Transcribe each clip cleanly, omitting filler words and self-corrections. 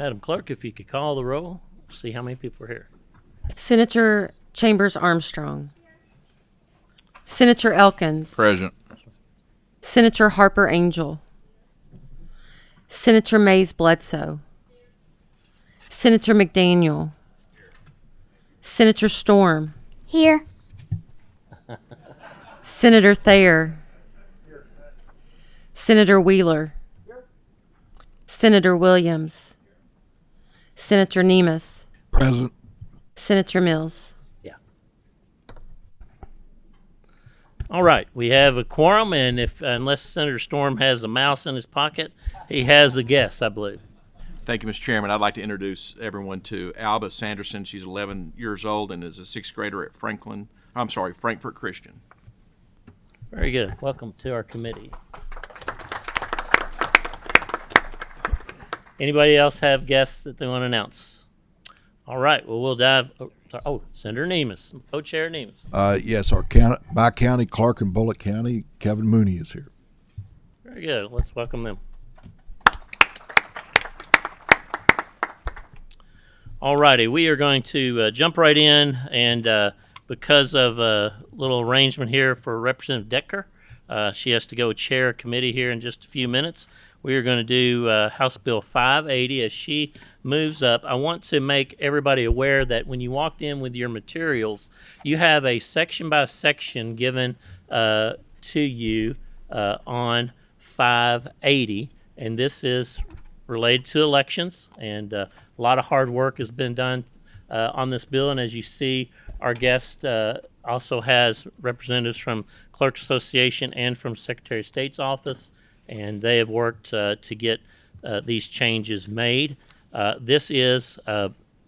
Madam Clerk, if you could call the roll, see how many people are here. Senator Chambers Armstrong. Senator Elkins. Present. Senator Harper Angel. Senator Mays Bledsoe. Senator McDaniel. Senator Storm. Here. Senator Thayer. Senator Wheeler. Senator Williams. Senator Nemus. Present. Senator Mills. Yeah. All right, we have a quorum, and unless Senator Storm has a mouse in his pocket, he has a guest, I believe. Thank you, Mr. Chairman. I'd like to introduce everyone to Alba Sanderson. She's 11 years old and is a sixth grader at Frankfort Christian. Very good. Welcome to our committee. Anybody else have guests that they want to announce? All right. Well, we'll dive. Senator Nemus, Co-Chair Nemus. Yes, our by-county clerk in Bullitt County, Kevin Mooney, is here. Very good. Let's welcome them. All righty. We are going to jump right in, and because of a little arrangement here for Representative Decker, she has to go chair a committee here in just a few minutes. We are going to do House Bill 580 as she moves up. I want to make everybody aware that when you walked in with your materials, you have a section by section given to you on 580, and this is related to elections, and a lot of hard work has been done on this bill. And as you see, our guest also has representatives from Clerks Association and from Secretary of State's office, and they have worked to get these changes made. This is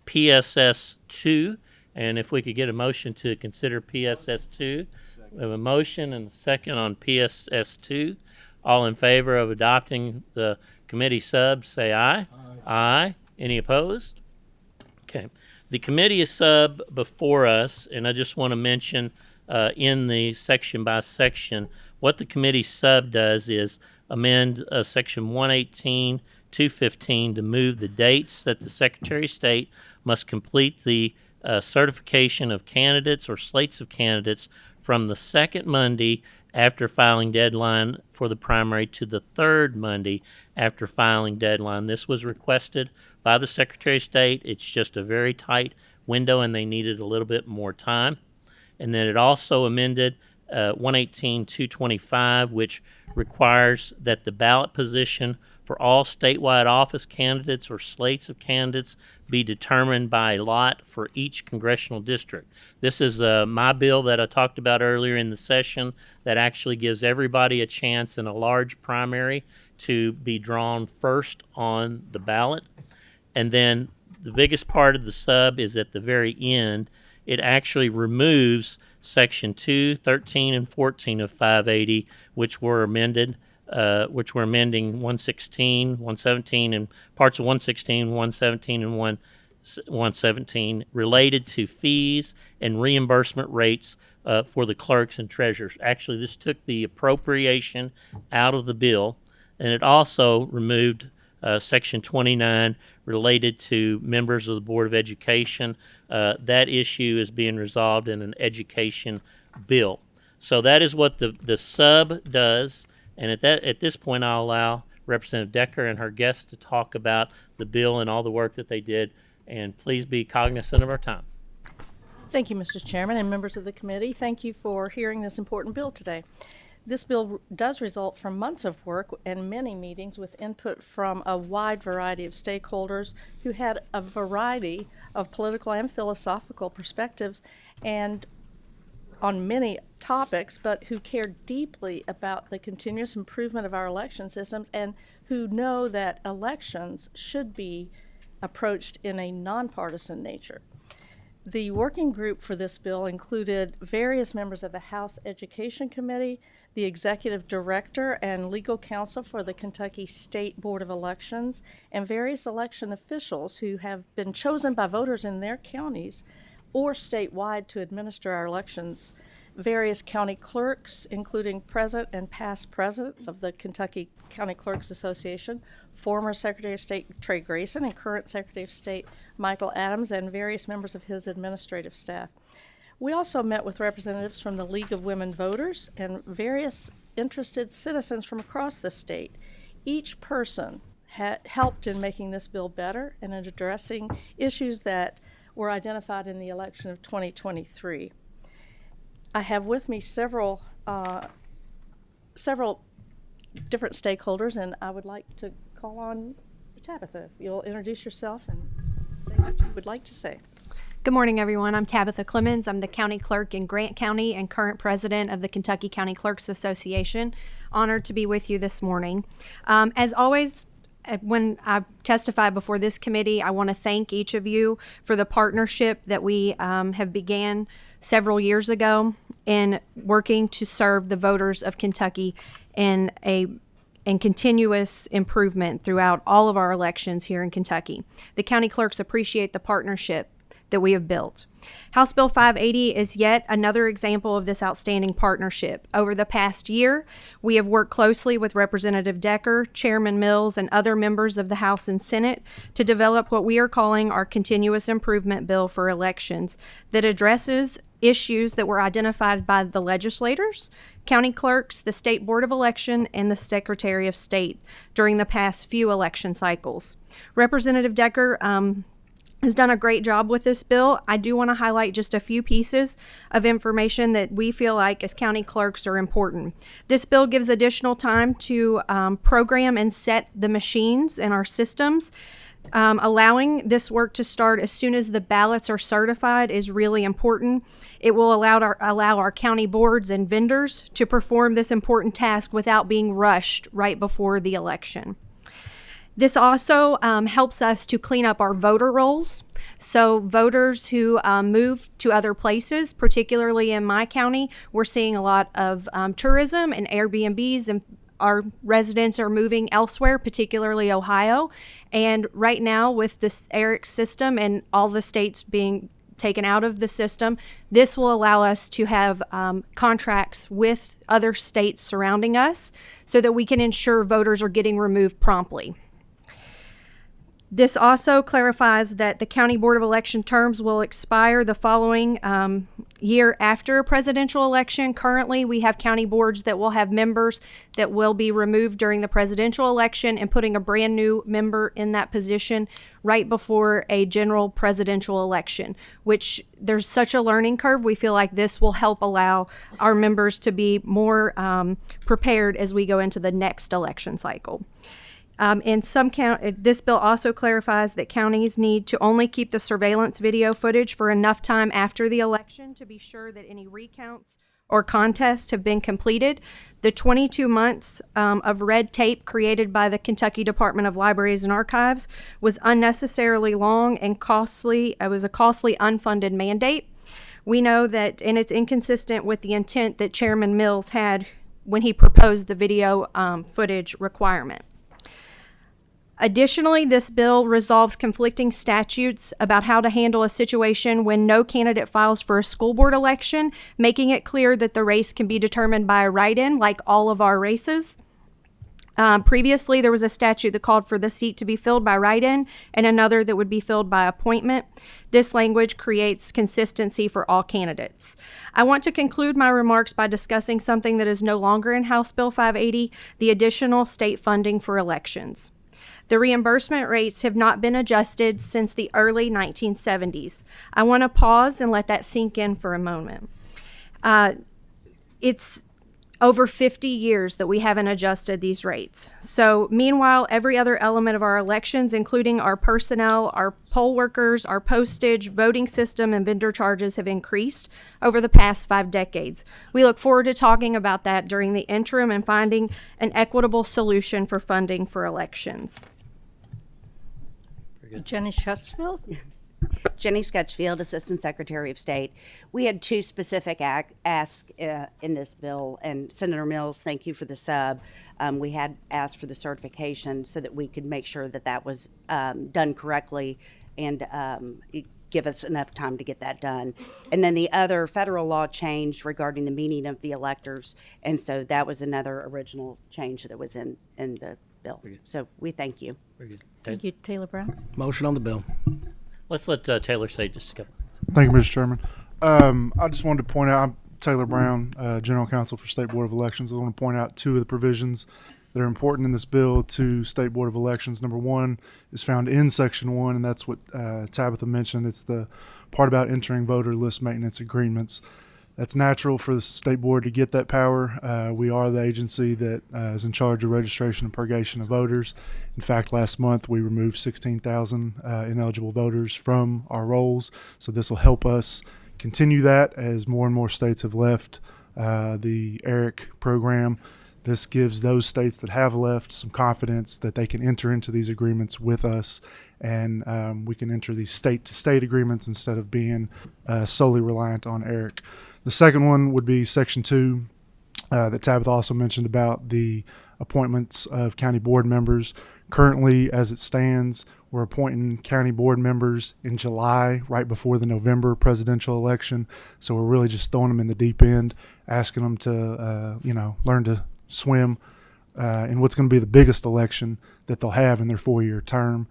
PSS 2, and if we could get a motion to consider PSS 2. We have a motion and a second on PSS 2. All in favor of adopting the committee sub, say aye. Aye. Aye. Any opposed? Okay. The committee is sub before us, and I just want to mention in the section by section, what the committee sub does is amend section 118, 215 to move the dates that the Secretary of State must complete the certification of candidates or slates of candidates from the second Monday after filing deadline for the primary to the third Monday after filing deadline. This was requested by the Secretary of State. It's just a very tight window, and they needed a little bit more time. And then it also amended 118-225, which requires that the ballot position for all statewide office candidates or slates of candidates be determined by lot for each congressional district. This is my bill that I talked about earlier in the session that actually gives everybody a chance in a large primary to be drawn first on the ballot. And then the biggest part of the sub is at the very end. It actually removes section 2, 13, and 14 of 580, which were amended, which were amending 116, 117, and parts of 116, 117, and 117 related to fees and reimbursement rates for the clerks and treasurers. Actually, this took the appropriation out of the bill, and it also removed Section 29 related to members of the Board of Education. That issue is being resolved in an education bill. So that is what the sub does. And at this point, I'll allow Representative Decker and her guests to talk about the bill and all the work that they did. And please be cognizant of our time. Thank you, Mr. Chairman and members of the committee. Thank you for hearing this important bill today. This bill does result from months of work and many meetings with input from a wide variety of stakeholders who had a variety of political and philosophical perspectives and on many topics, but who care deeply about the continuous improvement of our election systems and who know that elections should be approached in a nonpartisan nature. The working group for this bill included various members of the House Education Committee, the executive director and legal counsel for the Kentucky State Board of Elections, and various election officials who have been chosen by voters in their counties or statewide to administer our elections various county clerks, including present and past presidents of the Kentucky County Clerks Association, former Secretary of State Trey Grayson and current Secretary of State Michael Adams, and various members of his administrative staff. We also met with representatives from the League of Women Voters and various interested citizens from across the state. Each person helped in making this bill better and in addressing issues that were identified in the election of 2023. I have with me several different stakeholders, and I would like to call on Tabitha. If you'll introduce yourself and say what you would like to say. Good morning, everyone. I'm Tabitha Clemens. I'm the county clerk in Grant County and current president of the Kentucky County Clerks Association. Honored to be with you this morning. As always, when I testify before this committee, I want to thank each of you for the partnership that we have began several years ago in working to serve the voters of Kentucky in continuous improvement throughout all of our elections here in Kentucky. The county clerks appreciate the partnership that we have built. House Bill 580 is yet another example of this outstanding partnership. Over the past year, we have worked closely with Representative Decker, Chairman Mills, and other members of the House and Senate to develop what we are calling our Continuous Improvement Bill for elections that addresses issues that were identified by the legislators, county clerks, the State Board of Election, and the Secretary of State during the past few election cycles. Representative Decker has done a great job with this bill. I do want to highlight just a few pieces of information that we feel like as county clerks are important. This bill gives additional time to program and set the machines in our systems. Allowing this work to start as soon as the ballots are certified is really important. It will allow our county boards and vendors to perform this important task without being rushed right before the election. This also helps us to clean up our voter rolls. So voters who move to other places, particularly in my county, we're seeing a lot of tourism and Airbnbs, and our residents are moving elsewhere, particularly Ohio. And right now with this ERIC system and all the states being taken out of the system, this will allow us to have contracts with other states surrounding us so that we can ensure voters are getting removed promptly. This also clarifies that the County Board of Election terms will expire the following year after a presidential election. Currently, we have county boards that will have members that will be removed during the presidential election and putting a brand new member in that position right before a general presidential election, which there's such a learning curve. We feel like this will help allow our members to be more prepared as we go into the next election cycle. This bill also clarifies that counties need to only keep the surveillance video footage for enough time after the election to be sure that any recounts or contests have been completed. The 22 months of red tape created by the Kentucky Department of Libraries and Archives was unnecessarily long and costly. It was a costly unfunded mandate. We know that, and it's inconsistent with the intent that Chairman Mills had when he proposed the video footage requirement. Additionally, this bill resolves conflicting statutes about how to handle a situation when no candidate files for a school board election, making it clear that the race can be determined by a write-in, like all of our races. Previously, there was a statute that called for the seat to be filled by write-in and another that would be filled by appointment. This language creates consistency for all candidates. I want to conclude my remarks by discussing something that is no longer in House Bill 580, the additional state funding for elections. The reimbursement rates have not been adjusted since the early 1970s. I want to pause and let that sink in for a moment. It's over 50 years that we haven't adjusted these rates. So meanwhile, every other element of our elections, including our personnel, our poll workers, our postage, voting system, and vendor charges have increased over the past 5 decades. We look forward to talking about that during the interim and finding an equitable solution for funding for elections. Jenny Schutzfeld? Jenny Scutchfield, Assistant Secretary of State. We had 2 specific asks in this bill, and Senator Mills, thank you for the sub. We had asked for the certification so that we could make sure that that was done correctly and give us enough time to get that done. And then the other federal law changed regarding the meaning of the electors, and so that was another original change that was in the bill. So we thank you. Very good. Thank you, Taylor Brown. Motion on the bill. Let's let Taylor say just a couple. Thank you, Mr. Chairman. I just wanted to point out, I'm Taylor Brown, General Counsel for State Board of Elections. I want to point out two of the provisions that are important in this bill to State Board of Elections. Number one is found in Section 1, and that's what Tabitha mentioned. It's the part about entering voter list maintenance agreements. That's natural for the State Board to get that power. We are the agency that is in charge of registration and purgation of voters. In fact, last month we removed 16,000 ineligible voters from our rolls, so this will help us continue that as more and more states have left the ERIC program. This gives those states that have left some confidence that they can enter into these agreements with us, and we can enter these state-to-state agreements instead of being solely reliant on ERIC. The second one would be Section 2 that Tabitha also mentioned about the appointments of county board members. Currently, as it stands, we're appointing county board members in July, right before the November presidential election. So we're really just throwing them in the deep end, asking them to, learn to swim in what's going to be the biggest election that they'll have in their 4-year term.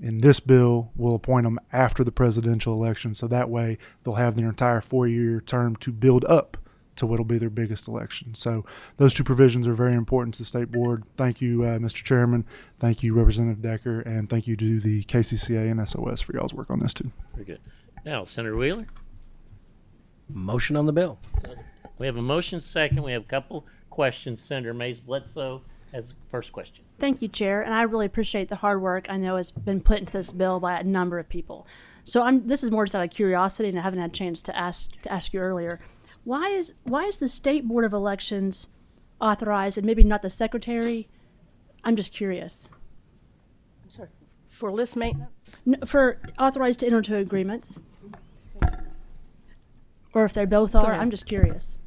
In this bill, we'll appoint them after the presidential election, so that way they'll have their entire 4-year term to build up to what'll be their biggest election. So those two provisions are very important to the State Board. Thank you, Mr. Chairman. Thank you, Representative Decker, and thank you to the KCCA and SOS for y'all's work on this too. Very good. Now, Senator Wheeler. Motion on the bill. We have a motion second. We have a couple questions. Senator Mays Bledsoe has the first question. Thank you, Chair, and I really appreciate the hard work I know has been put into this bill by a number of people. So this is more just out of curiosity, and I haven't had a chance to ask you earlier. Why is the State Board of Elections authorized, and maybe not the Secretary? I'm just curious. I'm sorry. For list maintenance? For authorized to enter into agreements, or if they both are. I'm just curious.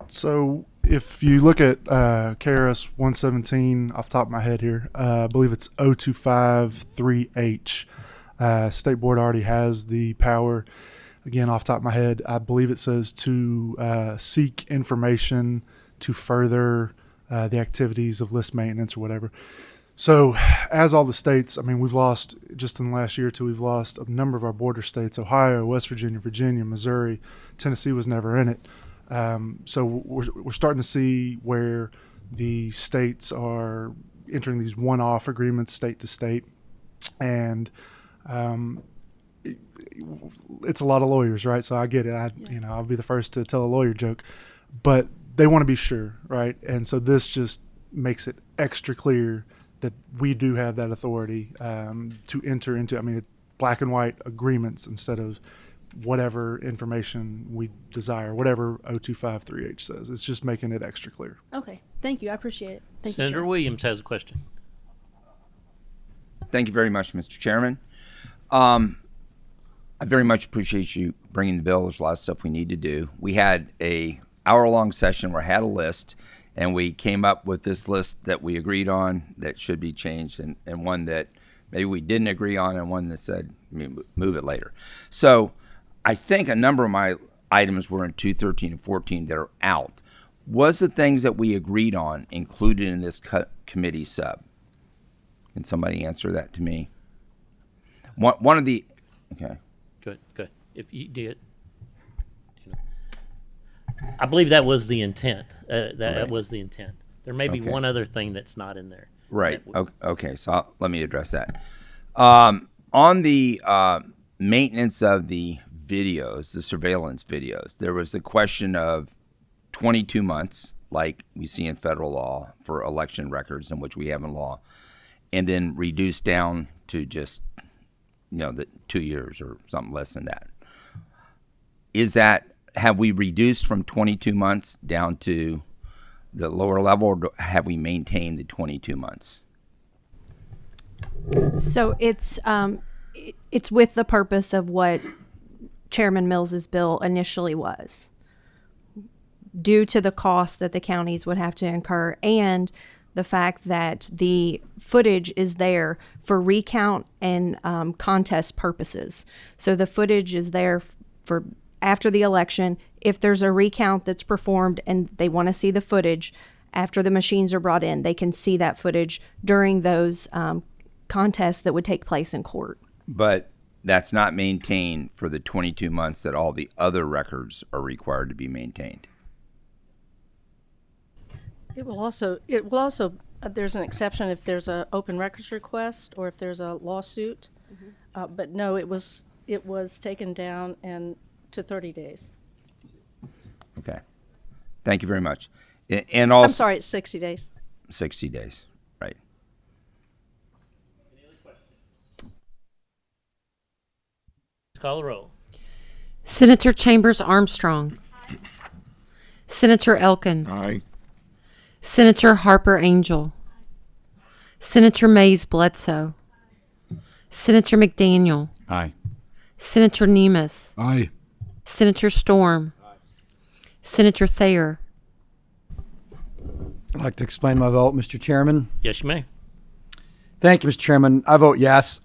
So if you look at KRS 117 off the top of my head here, I believe it's 0253H. State Board already has the power. Again, off the top of my head, I believe it says to seek information to further the activities of list maintenance or whatever. So as all the states, we've lost, just in the last year or two, we've lost a number of our border states: Ohio, West Virginia, Virginia, Missouri. Tennessee was never in it. So we're starting to see where the states are entering these one-off agreements, state to state, and it's a lot of lawyers, right? So I get it. I'll be the first to tell a lawyer joke, but they want to be sure, right? And so this just makes it extra clear that we do have that authority to enter into, black and white agreements instead of whatever information we desire, whatever 0253H says. It's just making it extra clear. Okay, thank you. I appreciate it. Thank you, Senator Chair. Williams has a question. Thank you very much, Mr. Chairman. I very much appreciate you bringing the bill. There's a lot of stuff we need to do. We had a hour-long session where I had a list, and we came up with this list that we agreed on that should be changed, and one that maybe we didn't agree on, and one that said move it later. So I think a number of my items were in 213 and 14 that are out. Was the things that we agreed on included in this committee sub? Can somebody answer that to me? One of the, okay. Good. If you did, I believe that was the intent. That was the intent. There may be one other thing that's not in there. Right. Okay. So let me address that. On the maintenance of the videos, the surveillance videos, there was the question of 22 months, like we see in federal law for election records, in which we have in law, and then reduced down to just, the 2 years or something less than that. Have we reduced from 22 months down to the lower level, or have we maintained the 22 months? So it's with the purpose of what Chairman Mills's bill initially was, due to the cost that the counties would have to incur and the fact that the footage is there for recount and contest purposes. So the footage is there for after the election. If there's a recount that's performed and they want to see the footage after the machines are brought in, they can see that footage during those contests that would take place in court. But that's not maintained for the 22 months that all the other records are required to be maintained. It will also, there's an exception if there's an open records request or if there's a lawsuit. But no, it was taken down and to 30 days. Okay. Thank you very much. And also, I'm sorry, it's 60 days. 60 days, right. Call the roll. Senator Chambers Armstrong. Senator Elkins. Aye. Senator Harper Angel. Senator Mays Bledsoe. Senator McDaniel. Aye. Senator Nemes. Aye. Senator Storm. Senator Thayer. I'd like to explain my vote, Mr. Chairman. Yes, you may. Thank you, Mr. Chairman. I vote yes.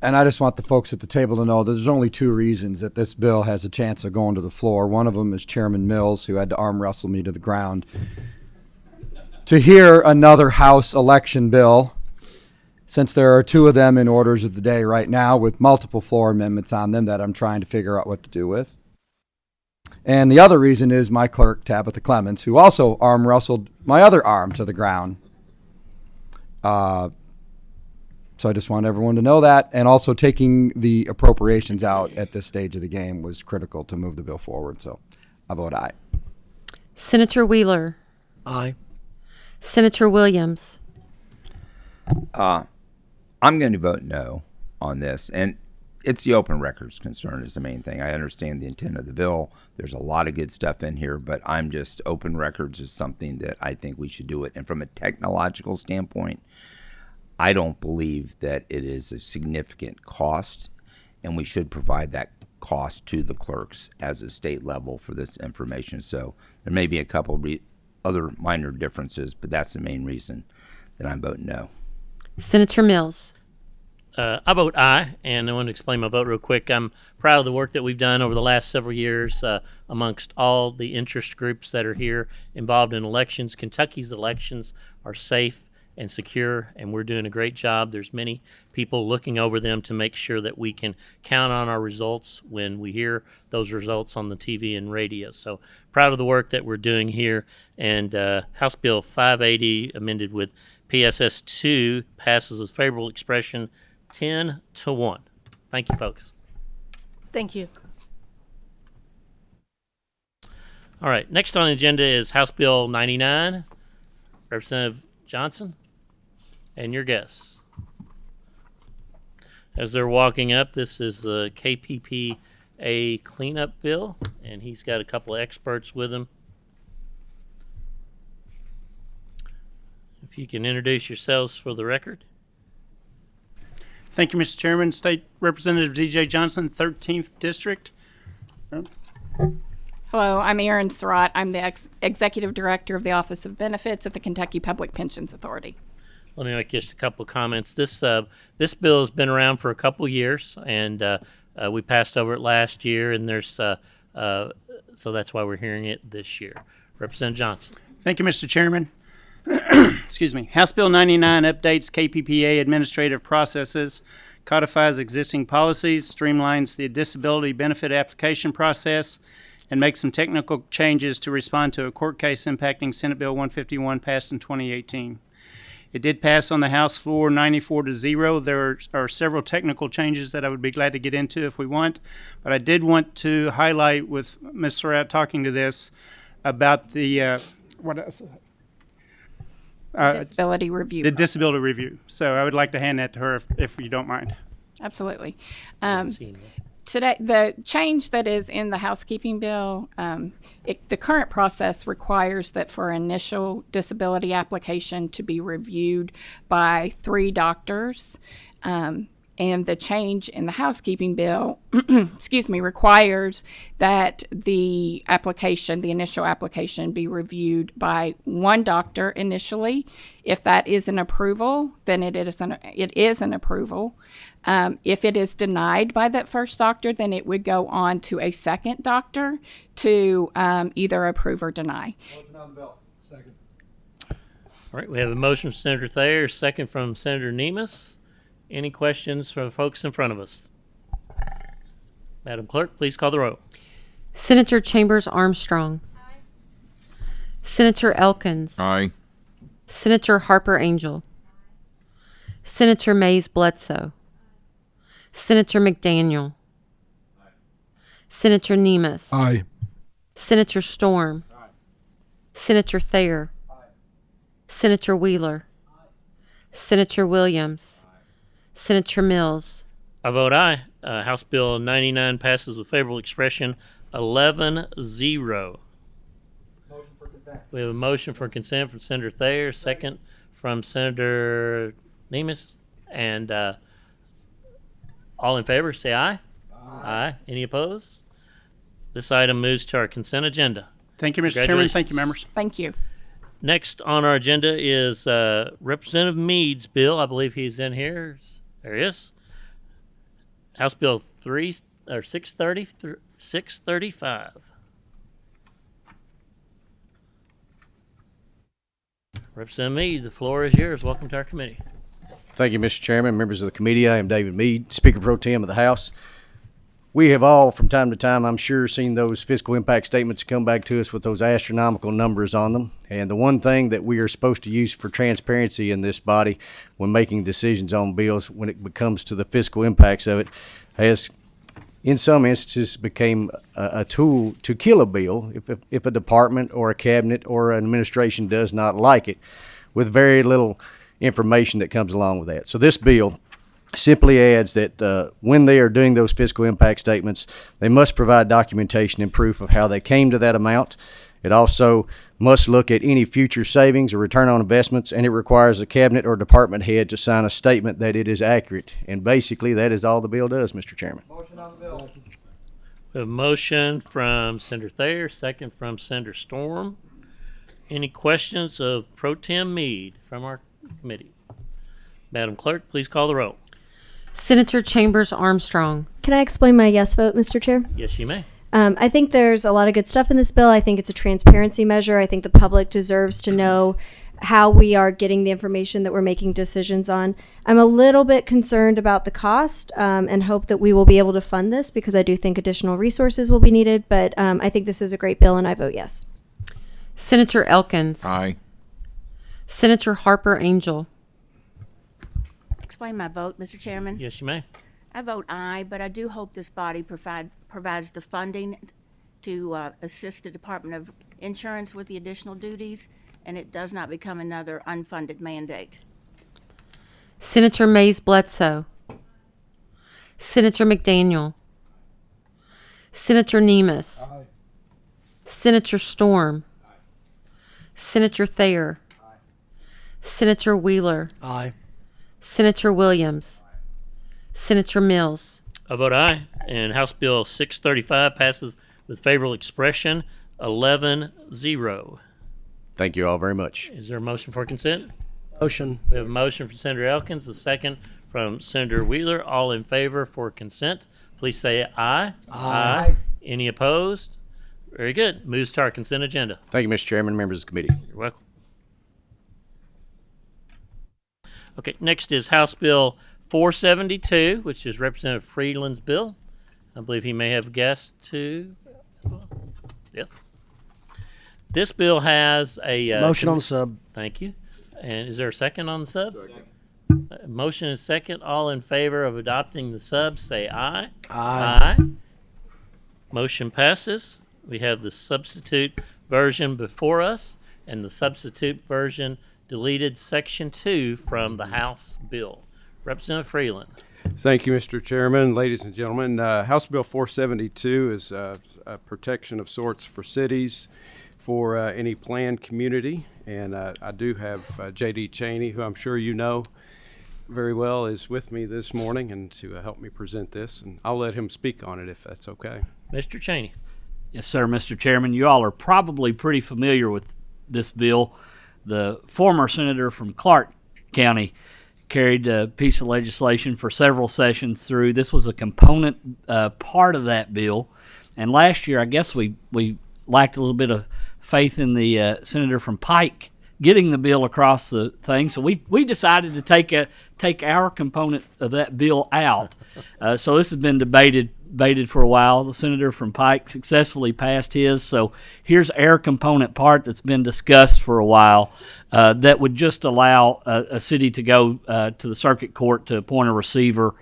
And I just want the folks at the table to know that there's only two reasons that this bill has a chance of going to the floor. One of them is Chairman Mills, who had to arm wrestle me to the ground to hear another House election bill, since there are two of them in orders of the day right now with multiple floor amendments on them that I'm trying to figure out what to do with. And the other reason is my clerk, Tabitha Clements, who also arm wrestled my other arm to the ground. So I just want everyone to know that. And also taking the appropriations out at this stage of the game was critical to move the bill forward. So I vote aye. Senator Wheeler. Aye. Senator Williams. I'm going to vote no on this. And it's the open records concern is the main thing. I understand the intent of the bill. There's a lot of good stuff in here, but open records is something that I think we should do it. And from a technological standpoint, I don't believe that it is a significant cost, and we should provide that cost to the clerks as a state level for this information. So there may be a couple of other minor differences, but that's the main reason that I'm voting no. Senator Mills. I vote aye, and I want to explain my vote real quick. I'm proud of the work that we've done over the last several years amongst all the interest groups that are here involved in elections. Kentucky's elections are safe and secure, and we're doing a great job. There's many people looking over them to make sure that we can count on our results when we hear those results on the TV and radio. So proud of the work that we're doing here. And House Bill 580, amended with PSS 2, passes with favorable expression 10-1. Thank you, folks. Thank you. All right, next on the agenda is House Bill 99. Representative Johnson and your guests. As they're walking up, this is the KPPA cleanup bill, and he's got a couple of experts with him. If you can introduce yourselves for the record. Thank you, Mr. Chairman. State Representative DJ Johnson, 13th District. Hello, I'm Erin Surratt. I'm the Executive Director of the Office of Benefits at the Kentucky Public Pensions Authority. Let me make just a couple of comments. This bill has been around for a couple of years, and we passed over it last year, and there's so that's why we're hearing it this year. Representative Johnson. Thank you, Mr. Chairman. Excuse me. House Bill 99 updates KPPA administrative processes, codifies existing policies, streamlines the disability benefit application process, and makes some technical changes to respond to a court case impacting Senate Bill 151 passed in 2018. It did pass on the House floor 94-0. There are several technical changes that I would be glad to get into if we want, but I did want to highlight with Ms. Surratt talking to this about the what else? Disability review. The disability review. So I would like to hand that to her if you don't mind. Absolutely. Today, the change that is in the housekeeping bill, the current process requires that for initial disability application to be reviewed by 3 doctors. And the change in the housekeeping bill, excuse me, requires that the application, the initial application, be reviewed by one doctor initially. If that is an approval, then it is an approval. If it is denied by that first doctor, then it would go on to a second doctor to either approve or deny. Motion on the bill. Second. All right, we have a motion from Senator Thayer, second from Senator Nemus. Any questions from the folks in front of us? Madam Clerk, please call the roll. Senator Chambers Armstrong. Senator Elkins. Aye. Senator Harper Angel. Senator Mays Bledsoe. Senator McDaniel. Senator Nemus. Aye. Senator Storm. Senator Thayer. Senator Wheeler. Senator Williams. Senator Mills. I vote aye. House Bill 99 passes with favorable expression 11-0. We have a motion for consent from Senator Thayer, second from Senator Nemus. And all in favor, say aye. Aye. Any opposed? This item moves to our consent agenda. Thank you, Mr. Chairman. Congratulations. Thank you, members. Thank you. Next on our agenda is Representative Meade's bill. I believe he's in here. There he is. House Bill 635. Representative Meade, the floor is yours. Welcome to our committee. Thank you, Mr. Chairman, members of the committee. I am David Meade, Speaker Pro Tem of the House. We have all, from time to time, I'm sure, seen those fiscal impact statements come back to us with those astronomical numbers on them. And the one thing that we are supposed to use for transparency in this body when making decisions on bills, when it comes to the fiscal impacts of it, has, in some instances, became a tool to kill a bill if a department or a cabinet or an administration does not like it, with very little information that comes along with that. So this bill simply adds that when they are doing those fiscal impact statements, they must provide documentation and proof of how they came to that amount. It also must look at any future savings or return on investments, and it requires a cabinet or department head to sign a statement that it is accurate. And basically, that is all the bill does, Mr. Chairman. Motion on the bill. We have a motion from Senator Thayer, second from Senator Storm. Any questions of Pro Tem Meade from our committee? Madam Clerk, please call the roll. Senator Chambers Armstrong. Can I explain my yes vote, Mr. Chair? Yes, you may. I think there's a lot of good stuff in this bill. I think it's a transparency measure. I think the public deserves to know how we are getting the information that we're making decisions on. I'm a little bit concerned about the cost and hope that we will be able to fund this because I do think additional resources will be needed. But I think this is a great bill and I vote yes. Senator Elkins. Aye. Senator Harper Angel. Explain my vote, Mr. Chairman. Yes, you may. I vote aye, but I do hope this body provides the funding to assist the Department of Insurance with the additional duties, and it does not become another unfunded mandate. Senator Mays Bledsoe. Senator McDaniel. Senator Nemus. Aye. Senator Storm. Senator Thayer. Senator Wheeler. Aye. Senator Williams. Senator Mills. I vote aye, and House Bill 635 passes with favorable expression 11-0. Thank you all very much. Is there a motion for consent? Motion. We have a motion from Senator Elkins, a second from Senator Wheeler. All in favor for consent, please say aye. Aye. Any opposed? Very good. Moves to our consent agenda. Thank you, Mr. Chairman, members of the committee. You're welcome. Okay, next is House Bill 472, which is Representative Freeland's bill. I believe he may have guests too. Yes. This bill has a Motion on the sub. Thank you. And is there a second on the sub? Motion is second. All in favor of adopting the sub, say aye. Aye. Motion passes. We have the substitute version before us, and the substitute version deleted Section 2 from the House bill. Representative Freeland. Thank you, Mr. Chairman. Ladies and gentlemen, House Bill 472 is a protection of sorts for cities, for any planned community. And I do have J.D. Cheney, who I'm sure you know, very well, is with me this morning and to help me present this, and I'll let him speak on it if that's okay. Mr. Cheney. Yes, sir, Mr. Chairman. You all are probably pretty familiar with this bill. The former senator from Clark County carried a piece of legislation for several sessions through. This was a component part of that bill. And last year, I guess we lacked a little bit of faith in the senator from Pike getting the bill across the thing. So we decided to take our component of that bill out. So this has been debated for a while. The senator from Pike successfully passed his. So here's our component part that's been discussed for a while that would just allow a city to go to the circuit court to appoint a receiver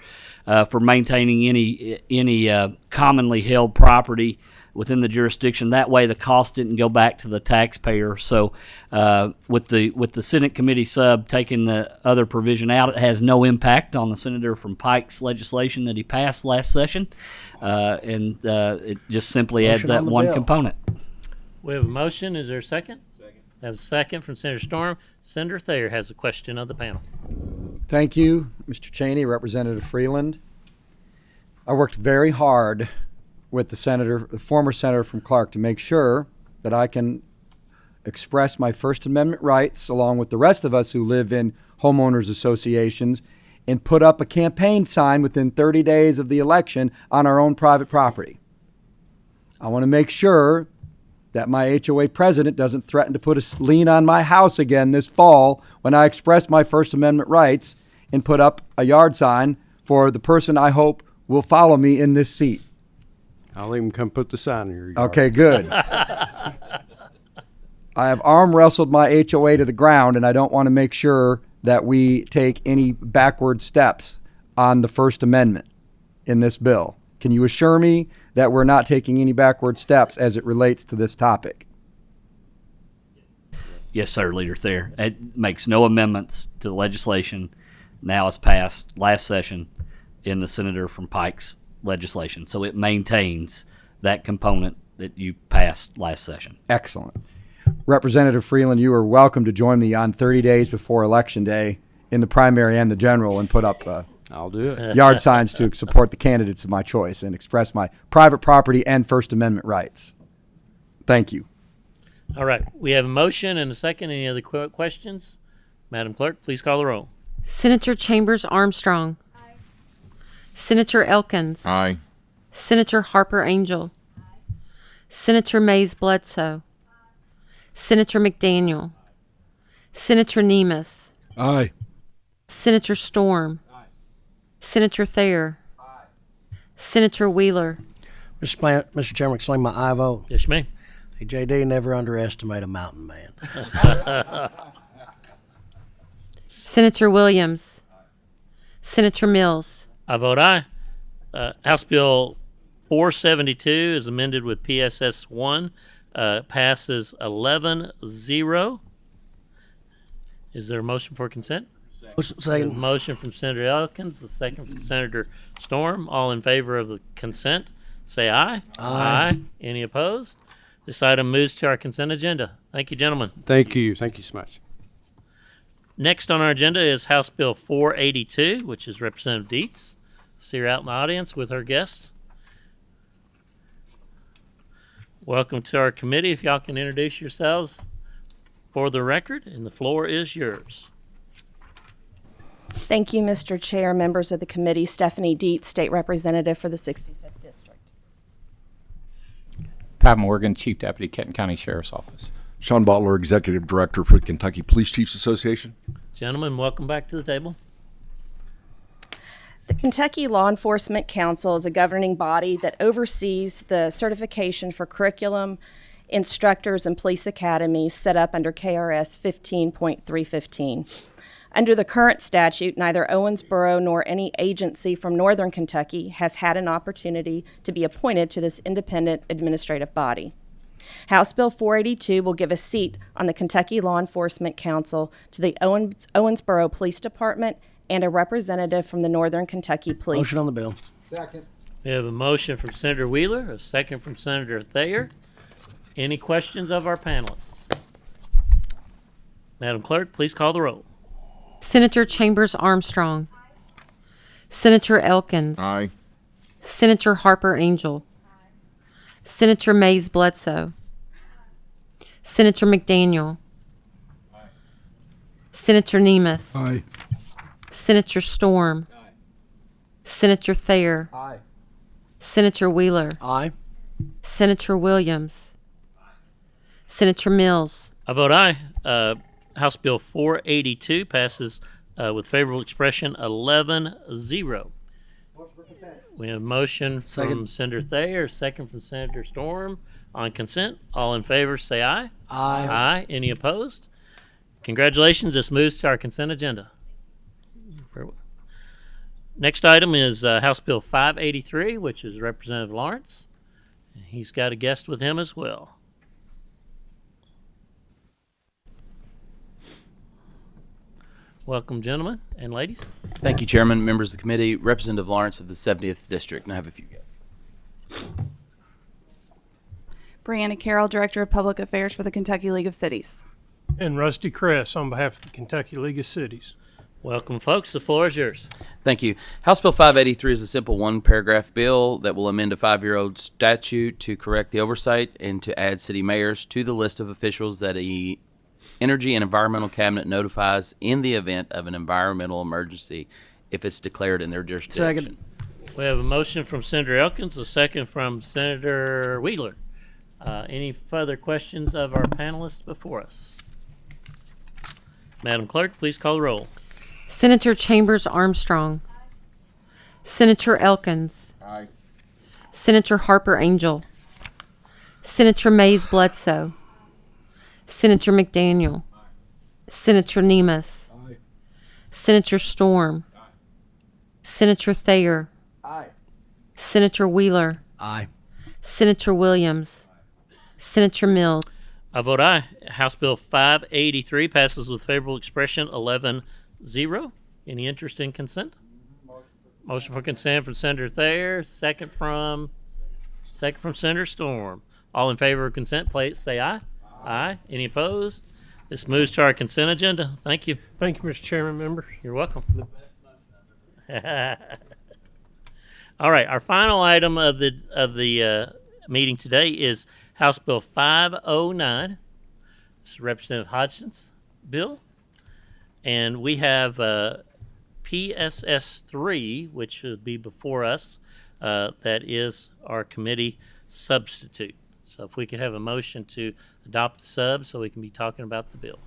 for maintaining any commonly held property within the jurisdiction. That way the cost didn't go back to the taxpayer. So with the Senate committee sub taking the other provision out, it has no impact on the senator from Pike's legislation that he passed last session. And it just simply adds that one component. We have a motion. Is there a second? Second. I have a second from Senator Storm. Senator Thayer has a question of the panel. Thank you, Mr. Cheney, Representative Freeland. I worked very hard with the former senator from Clark, to make sure that I can express my First Amendment rights along with the rest of us who live in homeowners associations and put up a campaign sign within 30 days of the election on our own private property. I want to make sure that my HOA president doesn't threaten to put a lien on my house again this fall when I express my First Amendment rights and put up a yard sign for the person I hope will follow me in this seat. I'll even come put the sign in your yard. Okay, good. I have arm wrestled my HOA to the ground, and I don't want to make sure that we take any backward steps on the First Amendment in this bill. Can you assure me that we're not taking any backward steps as it relates to this topic? Yes, sir, Leader Thayer. It makes no amendments to the legislation. Now it's passed last session in the senator from Pike's legislation. So it maintains that component that you passed last session. Excellent. Representative Freeland, you are welcome to join me on 30 days before Election Day in the primary and the general and put up I'll do it. Yard signs to support the candidates of my choice and express my private property and First Amendment rights. Thank you. All right. We have a motion and a second. Any other questions? Madam Clerk, please call the roll. Senator Chambers Armstrong. Aye. Senator Elkins. Aye. Senator Harper Angel. Aye. Senator Mays Bledsoe. Aye. Senator McDaniel. Aye. Senator Nemus. Aye. Senator Storm. Aye. Senator Thayer. Aye. Senator Wheeler. Mr. Chairman, explain my aye vote. Yes, ma'am. Hey, JD, never underestimate a mountain man. Senator Williams. Senator Mills. I vote aye. House Bill 472 is amended with PSS 1. Passes 11-0. Is there a motion for consent? Second. Motion from Senator Elkins, a second from Senator Storm. All in favor of the consent, say aye. Aye. Any opposed? This item moves to our consent agenda. Thank you, gentlemen. Thank you. Thank you so much. Next on our agenda is House Bill 482, which is Representative Dietz. See her out in the audience with her guests. Welcome to our committee. If y'all can introduce yourselves for the record, and the floor is yours. Thank you, Mr. Chair, members of the committee. Stephanie Dietz, State Representative for the 65th District. Pat Morgan, Chief Deputy, Kenton County Sheriff's Office. Sean Butler, Executive Director for the Kentucky Police Chiefs Association. Gentlemen, welcome back to the table. The Kentucky Law Enforcement Council is a governing body that oversees the certification for curriculum, instructors, and police academies set up under KRS 15.315. Under the current statute, neither Owensboro nor any agency from Northern Kentucky has had an opportunity to be appointed to this independent administrative body. House Bill 482 will give a seat on the Kentucky Law Enforcement Council to the Owensboro Police Department and a representative from the Northern Kentucky Police. Motion on the bill. Second. We have a motion from Senator Wheeler, a second from Senator Thayer. Any questions of our panelists? Madam Clerk, please call the roll. Senator Chambers Armstrong, Senator Elkins, Aye. Senator Harper Angel, Senator Mays Bledsoe, Senator McDaniel, Senator Nemus, Aye. Senator Storm, Senator Thayer, Senator Wheeler, Aye. Senator Williams, Senator Mills, I vote aye. House Bill 482 passes with favorable expression 11-0. We have a motion from Second. Senator Thayer, second from Senator Storm on consent. All in favor say aye. Aye. Aye. Any opposed? Congratulations. This moves to our consent agenda. Next item is House Bill 583, which is Representative Lawrence. He's got a guest with him as well. Welcome, gentlemen and ladies. Thank you, Chairman, members of the committee, Representative Lawrence of the 70th District, and I have a few guests. Brianna Carroll, Director of Public Affairs for the Kentucky League of Cities. And Rusty Kress on behalf of the Kentucky League of Cities. Welcome, folks. The floor is yours. Thank you. House Bill 583 is a simple one-paragraph bill that will amend a 5-year-old statute to correct the oversight and to add city mayors to the list of officials that a Energy and Environmental Cabinet notifies in the event of an environmental emergency if it's declared in their jurisdiction. Second. We have a motion from Senator Elkins, a second from Senator Wheeler. Any further questions of our panelists before us? Madam Clerk, please call the roll. Senator Chambers Armstrong, Senator Elkins, Aye. Senator Harper Angel, Senator Mays Bledsoe, Senator McDaniel, Senator Nemus, Senator Storm, Senator Thayer, Senator Wheeler, Aye. Senator Williams, Senator Mills. I vote aye. House Bill 583 passes with favorable expression 11-0. Any interest in consent? Motion for consent from Senator Thayer, second from Senator Storm. All in favor of consent, please say aye. Aye. Any opposed? This moves to our consent agenda. Thank you. Thank you, Mr. Chairman, members. You're welcome. All right, our final item of the meeting today is House Bill 509. This is Representative Hodgson's bill, and we have PSS 3, which will be before us. That is our committee substitute. So if we could have a motion to adopt the sub so we can be talking about the bill.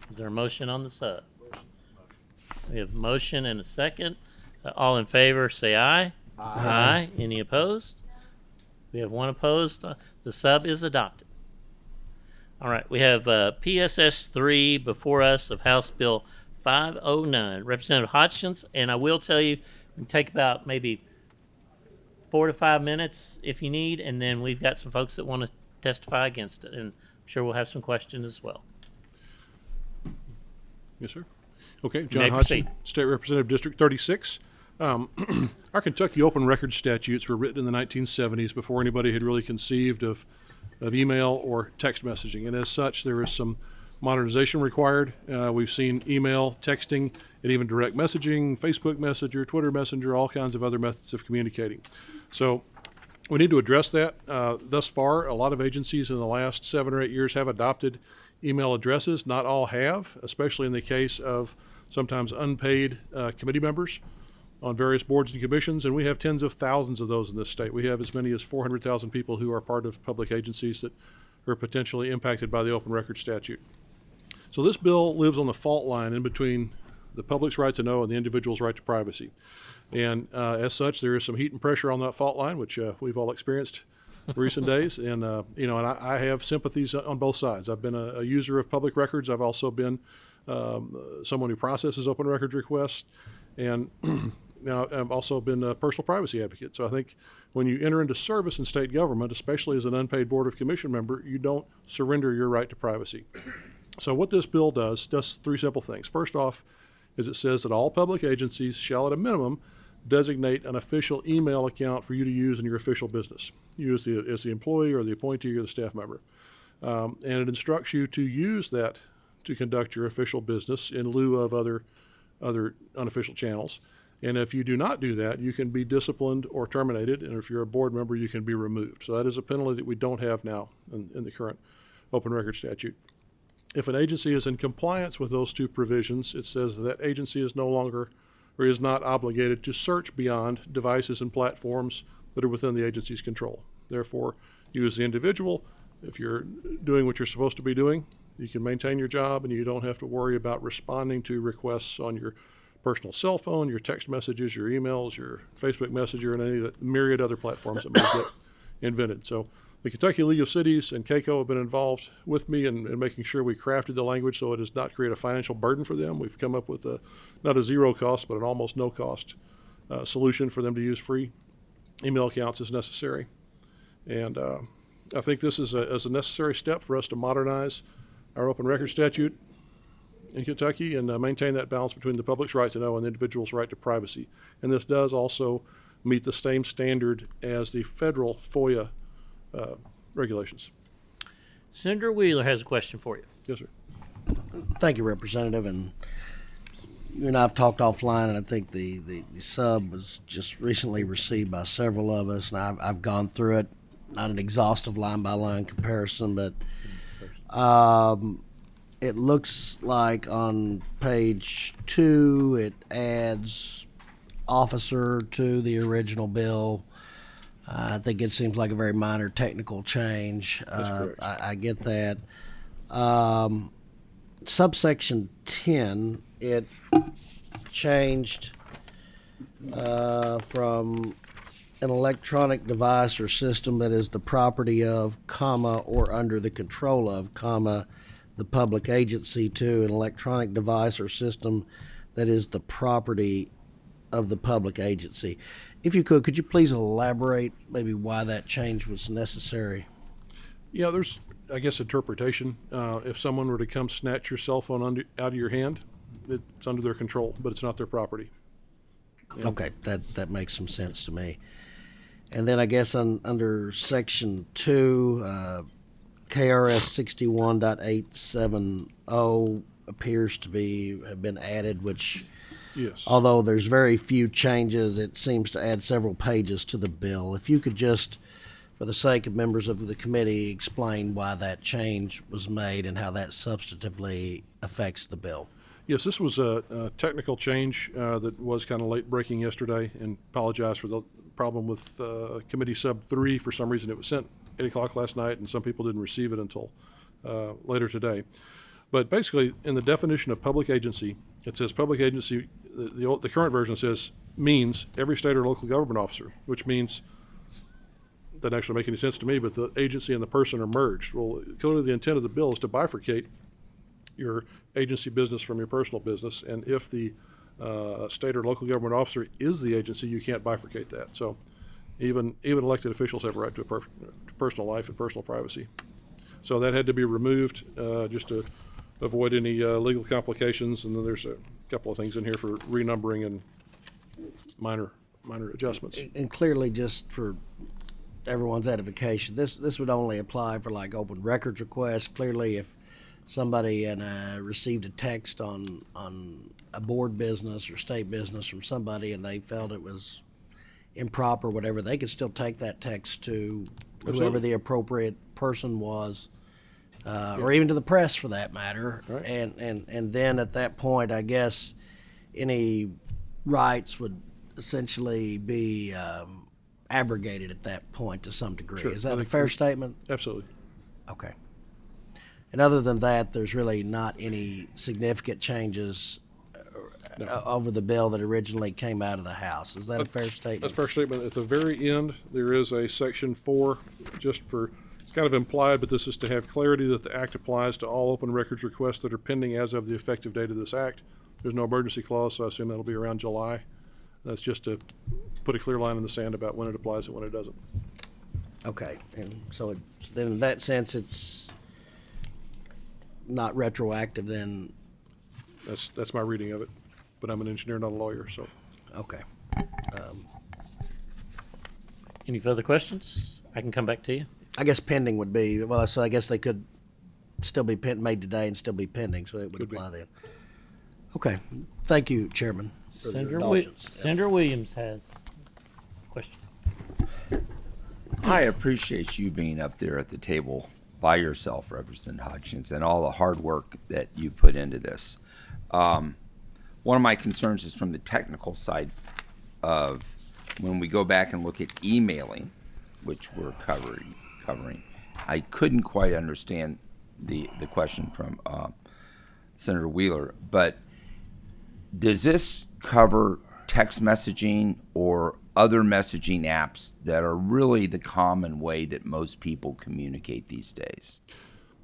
Is there a motion on the sub? We have a motion and a second. All in favor say aye. Aye. Any opposed? We have one opposed. The sub is adopted. All right, we have PSS 3 before us of House Bill 509. Representative Hodgson, and I will tell you, we can take about maybe 4 to 5 minutes if you need, and then we've got some folks that want to testify against it, and I'm sure we'll have some questions as well. Yes, sir. Okay, You John may Hodgson, proceed. State Representative, District 36. Our Kentucky open record statutes were written in the 1970s before anybody had really conceived of email or text messaging, and as such, there is some modernization required. We've seen email, texting, and even direct messaging, Facebook Messenger, Twitter Messenger, all kinds of other methods of communicating. So we need to address that. Thus far, a lot of agencies in the last 7 or 8 years have adopted email addresses. Not all have, especially in the case of sometimes unpaid committee members on various boards and commissions, and we have tens of thousands of those in this state. We have as many as 400,000 people who are part of public agencies that are potentially impacted by the open record statute. So this bill lives on the fault line in between the public's right to know and the individual's right to privacy. And as such, there is some heat and pressure on that fault line, which we've all experienced in recent days. And, and I have sympathies on both sides. I've been a user of public records. I've also been someone who processes open records requests. And now I've also been a personal privacy advocate. So I think when you enter into service in state government, especially as an unpaid Board of Commission member, you don't surrender your right to privacy. So what this bill does 3 simple things. First off, is it says that all public agencies shall at a minimum designate an official email account for you to use in your official business. You as the employee or the appointee or the staff member. And it instructs you to use that to conduct your official business in lieu of other unofficial channels. And if you do not do that, you can be disciplined or terminated. And if you're a board member, you can be removed. So that is a penalty that we don't have now in the current open record statute. If an agency is in compliance with those two provisions, it says that agency is no longer or is not obligated to search beyond devices and platforms that are within the agency's control. Therefore, you as the individual, if you're doing what you're supposed to be doing, you can maintain your job and you don't have to worry about responding to requests on your personal cell phone, your text messages, your emails, your Facebook Messenger, and any of the myriad other platforms that may get invented. So the Kentucky League of Cities and KCO have been involved with me in making sure we crafted the language so it does not create a financial burden for them. We've come up with not a zero cost, but an almost no cost solution for them to use free email accounts as necessary. And I think this is a necessary step for us to modernize our open record statute in Kentucky and maintain that balance between the public's right to know and the individual's right to privacy. And this does also meet the same standard as the federal FOIA regulations. Senator Wheeler has a question for you. Yes, sir. Thank you, Representative. And you and I have talked offline, and I think the sub was just recently received by several of us, and I've gone through it, not an exhaustive line-by-line comparison, but it looks like on page 2 it adds officer to the original bill. I think it seems like a very minor technical change. I get that. Subsection 10, it changed from an electronic device or system that is the property of, comma, or under the control of, comma, the public agency to an electronic device or system that is the property of the public agency. If you could you please elaborate maybe why that change was necessary? Yeah, there's, I guess, interpretation. If someone were to come snatch your cell phone out of your hand, it's under their control, but it's not their property. And okay, that makes some sense to me. And then I guess under Section 2, KRS 61.870 appears to have been added, which, yes, although there's very few changes, it seems to add several pages to the bill. If you could just, for the sake of members of the committee, explain why that change was made and how that substantively affects the bill. Yes, this was a technical change that was kind of late breaking yesterday, and apologize for the problem with Committee Sub 3. For some reason, it was sent 8 o'clock last night, and some people didn't receive it until later today. But basically, in the definition of public agency, it says public agency, the current version says, means every state or local government officer, which means, doesn't actually make any sense to me, but the agency and the person are merged. Well, clearly the intent of the bill is to bifurcate your agency business from your personal business, and if the state or local government officer is the agency, you can't bifurcate that. So even elected officials have a right to personal life and personal privacy. So that had to be removed just to avoid any legal complications, and then there's a couple of things in here for renumbering and minor adjustments. And clearly, just for everyone's edification, this would only apply for like open records requests. Clearly, if somebody received a text on a board business or state business from somebody and they felt it was improper, whatever, they could still take that text to whoever the appropriate person was, or even to the press for that matter. Right. And then at that point, I guess any rights would essentially be abrogated at that point to some degree. Sure. Is that a fair statement? Absolutely. Okay. And other than that, there's really not any significant changes over the bill that originally came out of the House. Is that a fair statement? That's a fair statement. At the very end, there is a Section 4, just for, it's kind of implied, but this is to have clarity that the Act applies to all open records requests that are pending as of the effective date of this Act. There's no emergency clause, so I assume that'll be around July. That's just to put a clear line in the sand about when it applies and when it doesn't. Okay. And so then in that sense, it's not retroactive then? That's my reading of it, but I'm an engineer, not a lawyer, so. Okay. Any further questions? I can come back to you. I guess pending would be, well, so I guess they could still be made today and still be pending, so it would apply then. Okay, thank you, Chairman, for the indulgence. Senator Williams has a question. I appreciate you being up there at the table by yourself, Representative Hodgson, and all the hard work that you put into this. One of my concerns is from the technical side of when we go back and look at emailing, which we're covering. I couldn't quite understand the question from Senator Wheeler, but does this cover text messaging or other messaging apps that are really the common way that most people communicate these days?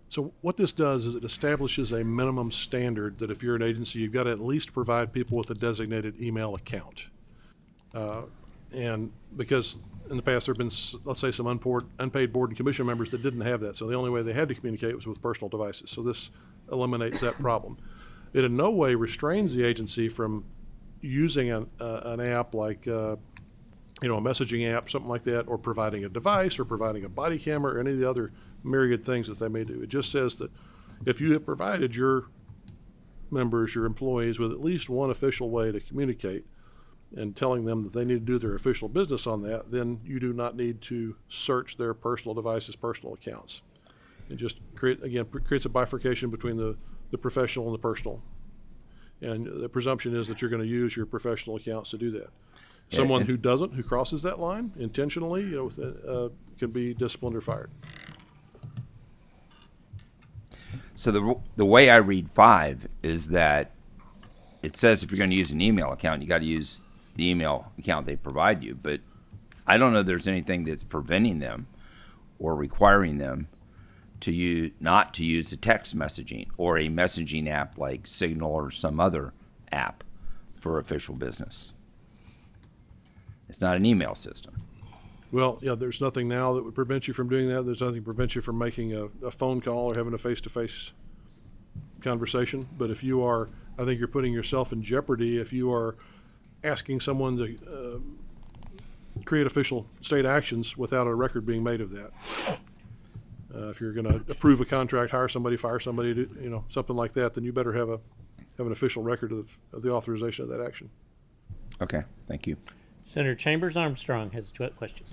So what this does is it establishes a minimum standard that if you're an agency, you've got to at least provide people with a designated email account. And because in the past there have been, let's say, some unpaid board and commission members that didn't have that. So the only way they had to communicate was with personal devices. So this eliminates that problem. It in no way restrains the agency from using an app like a messaging app, something like that, or providing a device or providing a body camera or any of the other myriad things that they may do. It just says that if you have provided your members, your employees, with at least one official way to communicate and telling them that they need to do their official business on that, then you do not need to search their personal devices, personal accounts. It just creates a bifurcation between the professional and the personal. And the presumption is that you're going to use your professional accounts to do that. Someone who doesn't, who crosses that line intentionally, can be disciplined or fired. So the way I read 5 is that it says if you're going to use an email account, you got to use the email account they provide you. But I don't know if there's anything that's preventing them or requiring them to not to use a text messaging or a messaging app like Signal or some other app for official business. It's not an email system. Well, yeah, there's nothing now that would prevent you from doing that. There's nothing to prevent you from making a phone call or having a face-to-face conversation. But if you are, I think you're putting yourself in jeopardy if you are asking someone to create official state actions without a record being made of that. If you're going to approve a contract, hire somebody, fire somebody, something like that, then you better have an official record of the authorization of that action. Okay, thank you. Senator Chambers Armstrong has a question.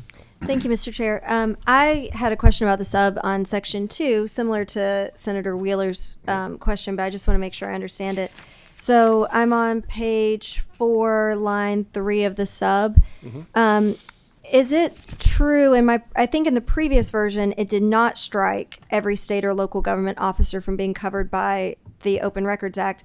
Thank you, Mr. Chair. I had a question about the sub on Section 2, similar to Senator Wheeler's question, but I just want to make sure I understand it. So I'm on page 4, line 3 of the sub. Mm-hmm. Is it true, I think in the previous version, it did not strike every state or local government officer from being covered by the Open Records Act.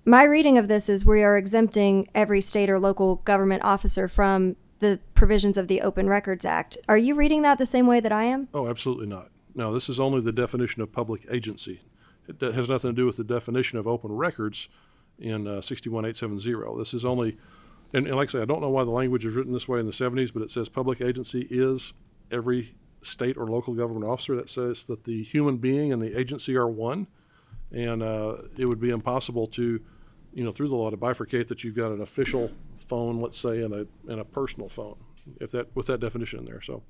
My reading of this is we are exempting every state or local government officer from the provisions of the Open Records Act. Are you reading that the same way that I am? Oh, absolutely not. No, this is only the definition of public agency. It has nothing to do with the definition of open records in 61870. This is only, and like I say, I don't know why the language is written this way in the 70s, but it says public agency is every state or local government officer. That says that the human being and the agency are one, and it would be impossible to, through the law, to bifurcate that you've got an official phone, let's say, and a personal phone, with that definition in there. So,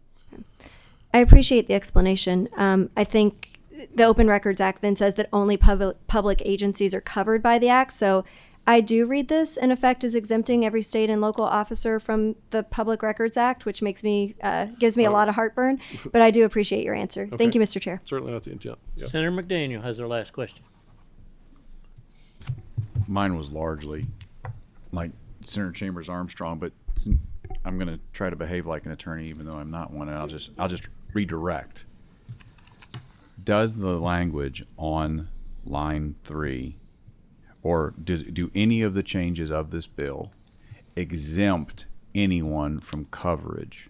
I appreciate the explanation. I think the Open Records Act then says that only public agencies are covered by the act. So, I do read this in effect as exempting every state and local officer from the Public Records Act, which gives me a lot of heartburn. But I do appreciate your answer. Okay. Thank you, Mr. Chair. Certainly not the intent. Yeah. Senator McDaniel has our last question. Mine was largely like Senator Chambers Armstrong, but I'm going to try to behave like an attorney, even though I'm not one. And I'll just redirect. Does the language on line 3, or do any of the changes of this bill exempt anyone from coverage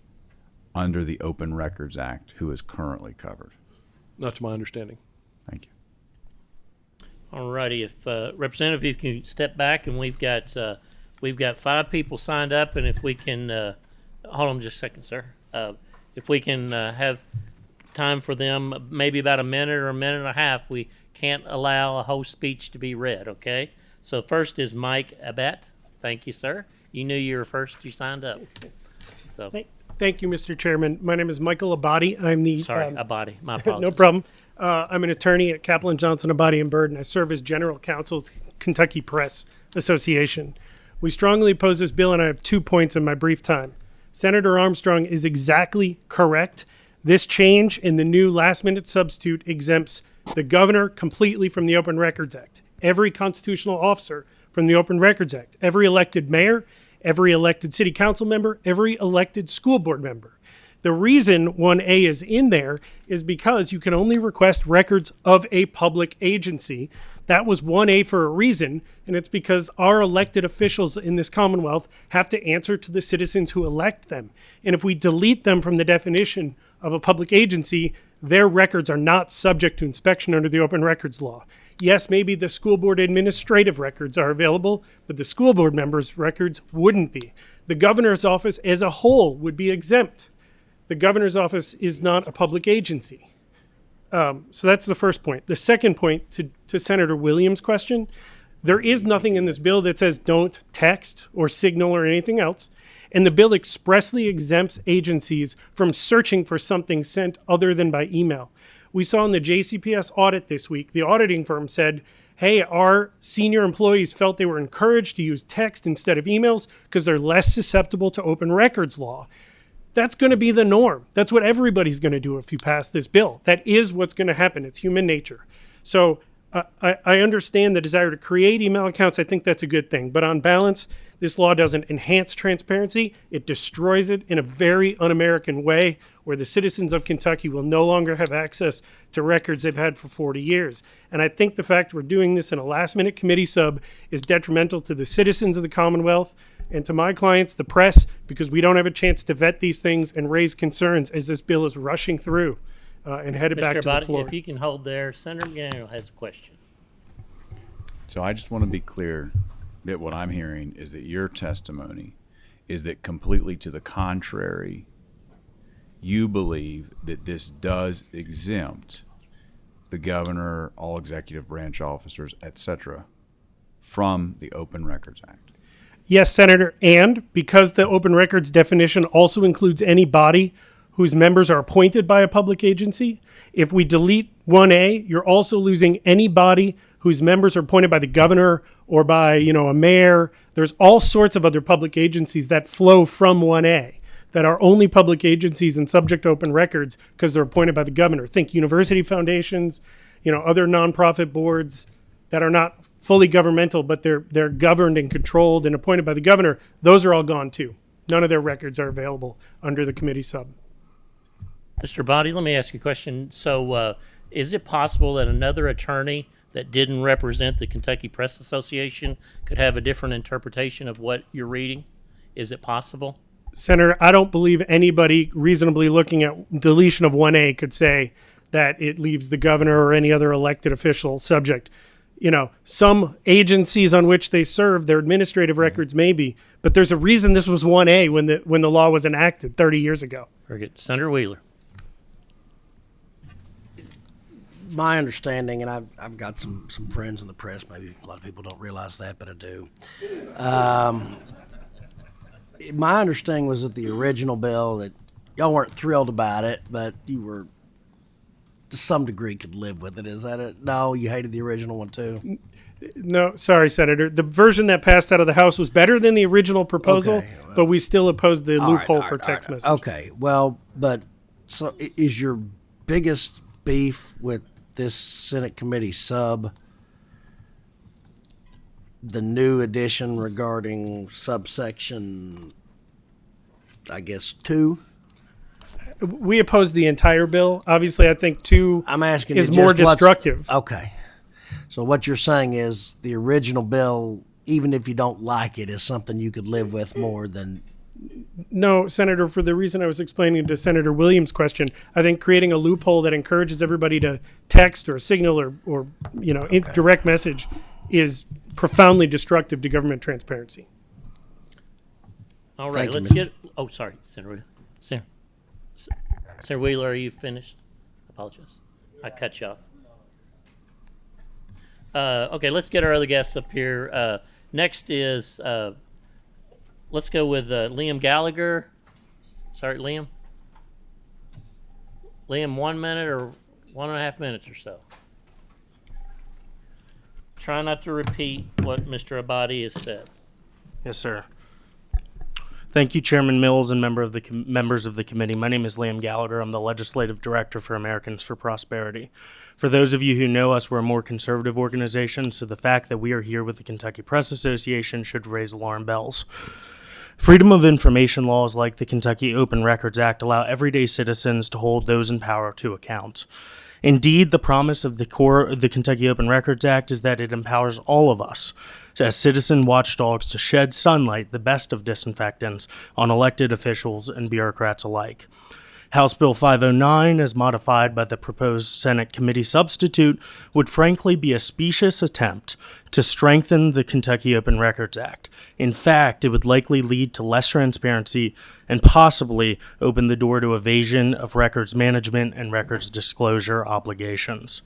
under the Open Records Act who is currently covered? Not to my understanding. Thank you. All righty. If Representative, if you can step back, and we've got 5 people signed up, and if we can hold on just a second, sir. If we can have time for them, maybe about a minute or a minute and a half. We can't allow a whole speech to be read. Okay. So first is Mike Abbott. Thank you, sir. You knew you were first. You signed up. So Thank you, Mr. Chairman. My name is Michael Abadi. I'm the Abadi. My apologies. No problem. I'm an attorney at Kaplan, Johnson, Abadi, and Bird, and I serve as general counsel of the Kentucky Press Association. We strongly oppose this bill, and I have 2 points in my brief time. Senator Armstrong is exactly correct. This change in the new last-minute substitute exempts the governor completely from the Open Records Act, every constitutional officer from the Open Records Act, every elected mayor, every elected city council member, every elected school board member. The reason 1A is in there is because you can only request records of a public agency. That was 1A for a reason, and it's because our elected officials in this Commonwealth have to answer to the citizens who elect them. And if we delete them from the definition of a public agency, their records are not subject to inspection under the Open Records Law. Yes, maybe the school board administrative records are available, but the school board members' records wouldn't be. The governor's office as a whole would be exempt. The governor's office is not a public agency. So that's the first point. The second point, to Senator Williams' question, there is nothing in this bill that says don't text or signal or anything else. And the bill expressly exempts agencies from searching for something sent other than by email. We saw in the JCPS audit this week, the auditing firm said, hey, our senior employees felt they were encouraged to use text instead of emails because they're less susceptible to open records law. That's going to be the norm. That's what everybody's going to do if you pass this bill. That is what's going to happen. It's human nature. So I understand the desire to create email accounts. I think that's a good thing. But on balance, this law doesn't enhance transparency. It destroys it in a very un-American way where the citizens of Kentucky will no longer have access to records they've had for 40 years. And I think the fact we're doing this in a last-minute committee sub is detrimental to the citizens of the Commonwealth and to my clients, the press, because we don't have a chance to vet these things and raise concerns as this bill is rushing through and headed back to the floor. If you can hold there, Senator McDaniel has a question. So I just want to be clear that what I'm hearing is that your testimony is that completely to the contrary, you believe that this does exempt the governor, all executive branch officers, etc., from the Open Records Act. Yes, Senator, and because the open records definition also includes any body whose members are appointed by a public agency, if we delete 1A, you're also losing any body whose members are appointed by the governor or by, a mayor. There's all sorts of other public agencies that flow from 1A that are only public agencies and subject to open records because they're appointed by the governor. Think university foundations, other nonprofit boards that are not fully governmental, but they're governed and controlled and appointed by the governor. Those are all gone too. None of their records are available under the committee sub. Mr. Body, let me ask you a question. So is it possible that another attorney that didn't represent the Kentucky Press Association could have a different interpretation of what you're reading? Is it possible? Senator, I don't believe anybody reasonably looking at deletion of 1A could say that it leaves the governor or any other elected official subject. Some agencies on which they serve, their administrative records may be, but there's a reason this was 1A when the law was enacted 30 years ago. Very good. Senator Wheeler. My understanding, and I've got some friends in the press, maybe a lot of people don't realize that, but I do. My understanding was that the original bill, that y'all weren't thrilled about it, but you were, to some degree, could live with it. Is that it? No, you hated the original one too? No, sorry, Senator. The version that passed out of the House was better than the original proposal, but we still opposed the loophole for text messages. Okay, well, but so is your biggest beef with this Senate committee sub the new addition regarding subsection, I guess, 2? We oppose the entire bill. Obviously, I think 2 is more destructive. Okay. So what you're saying is the original bill, even if you don't like it, is something you could live with more than... No, Senator, for the reason I was explaining to Senator Williams' question, I think creating a loophole that encourages everybody to text or signal or direct message is profoundly destructive to government transparency. All right, let's get... Oh, sorry, Senator Wheeler, are you finished? I apologize. I cut you off. Okay, let's get our other guests up here. Next is, let's go with Liam Gallagher. Sorry, Liam. Liam, 1 minute or 1.5 minutes or so. Try not to repeat what Mr. Abadi has said. Yes, sir. Thank you, Chairman Mills and members of the committee. My name is Liam Gallagher. I'm the Legislative Director for Americans for Prosperity. For those of you who know us, we're a more conservative organization, so the fact that we are here with the Kentucky Press Association should raise alarm bells. Freedom of information laws like the Kentucky Open Records Act allow everyday citizens to hold those in power to account. Indeed, the promise of the Kentucky Open Records Act is that it empowers all of us as citizen watchdogs to shed sunlight, the best of disinfectants, on elected officials and bureaucrats alike. House Bill 509, as modified by the proposed Senate committee substitute, would frankly be a specious attempt to strengthen the Kentucky Open Records Act. In fact, it would likely lead to less transparency and possibly open the door to evasion of records management and records disclosure obligations.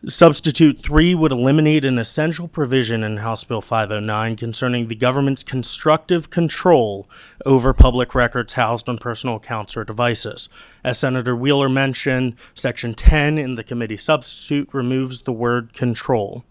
Substitute 3 would eliminate an essential provision in House Bill 509 concerning the government's constructive control over public records housed on personal accounts or devices. As Senator Wheeler mentioned, Section 10 in the committee substitute removes the word control.